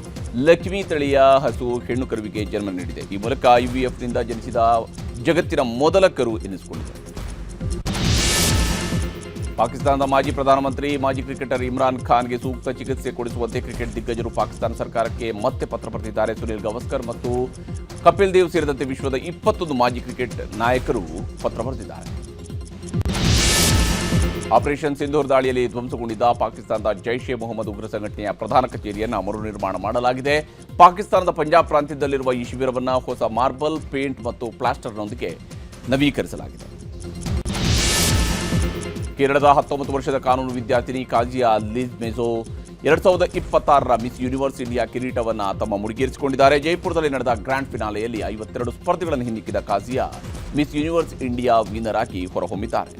ಲಕ್ಷ್ಮಿ ತಳಿಯ ಹಸು ಹೆಣ್ಣು ಕರುವಿಗೆ ಜನ್ಮ ನೀಡಿದೆ. ಈ ಮೂಲಕ ಐವಿಎಫ್ನಿಂದ ಜನಿಸಿದ ಜಗತ್ತಿನ ಮೊದಲ ಕರು ಎನಿಸಿಕೊಂಡಿದೆ. ಪಾಕಿಸ್ತಾನದ ಮಾಜಿ ಪ್ರಧಾನಮಂತ್ರಿ, ಮಾಜಿ ಕ್ರಿಕೆಟರ್ ಇಮ್ರಾನ್ ಖಾನ್ಗೆ ಸೂಕ್ತ ಚಿಕಿತ್ಸೆ ಕೊಡಿಸುವಂತೆ ಕ್ರಿಕೆಟ್ ದಿಗ್ಗಜರು ಪಾಕಿಸ್ತಾನ ಸರ್ಕಾರಕ್ಕೆ ಮತ್ತೆ ಪತ್ರ ಬರೆದಿದ್ದಾರೆ. ಸುನಿಲ್ ಗವಾಸ್ಕರ್ ಮತ್ತು ಕಪಿಲ್ ದೇವ್ ಸೇರಿದಂತೆ ವಿಶ್ವದ 21 ಮಾಜಿ ಕ್ರಿಕೆಟ್ ನಾಯಕರು ಪತ್ರ ಬರೆದಿದ್ದಾರೆ. ಆಪರೇಷನ್ ಸಿಂಧೂರ್ ದಾಳಿಯಲ್ಲಿ ಧ್ವಂಸಗೊಂಡಿದ್ದ ಪಾಕಿಸ್ತಾನದ ಜೈಷ್ ಎ ಮೊಹಮ್ಮದ್ ಉಗ್ರ ಸಂಘಟನೆಯ ಪ್ರಧಾನ ಕಚೇರಿಯನ್ನು ಮರುನಿರ್ಮಾಣ ಮಾಡಲಾಗಿದೆ. ಪಾಕಿಸ್ತಾನದ ಪಂಜಾಬ್ ಪ್ರಾಂತ್ಯದಲ್ಲಿರುವ ಈ ಶಿಬಿರವನ್ನು ಹೊಸ ಮಾರ್ಬಲ್, ಪೇಂಟ್ ಮತ್ತು ಪ್ಲಾಸ್ಟರ್ನೊಂದಿಗೆ ನವೀಕರಿಸಲಾಗಿದೆ. ಕೇರಳದ 19 ವರ್ಷದ ಕಾನೂನು ವಿದ್ಯಾರ್ಥಿನಿ ಕಾಜಿಯಾ ಲಿಜ್ ಮೆಜೋ 2026ರ ಮಿಸ್ ಯೂನಿವರ್ಸ್ ಇಂಡಿಯಾ ಕಿರೀಟವನ್ನು ತಮ್ಮ ಮುಡಿಗೇರಿಸಿಕೊಂಡಿದ್ದಾರೆ. ಜೈಪುರದಲ್ಲಿ ನಡೆದ ಗ್ರ್ಯಾಂಡ್ ಫಿನಾಲೆಯಲ್ಲಿ 52 ಸ್ಪರ್ಧೆಗಳನ್ನು ಹಿನ್ನಿಕ್ಕಿದ ಕಾಜಿಯಾ ಮಿಸ್ ಯೂನಿವರ್ಸ್ ಇಂಡಿಯಾ ವಿನ್ನರ್ ಆಗಿ ಹೊರಹೊಮ್ಮಿದ್ದಾರೆ.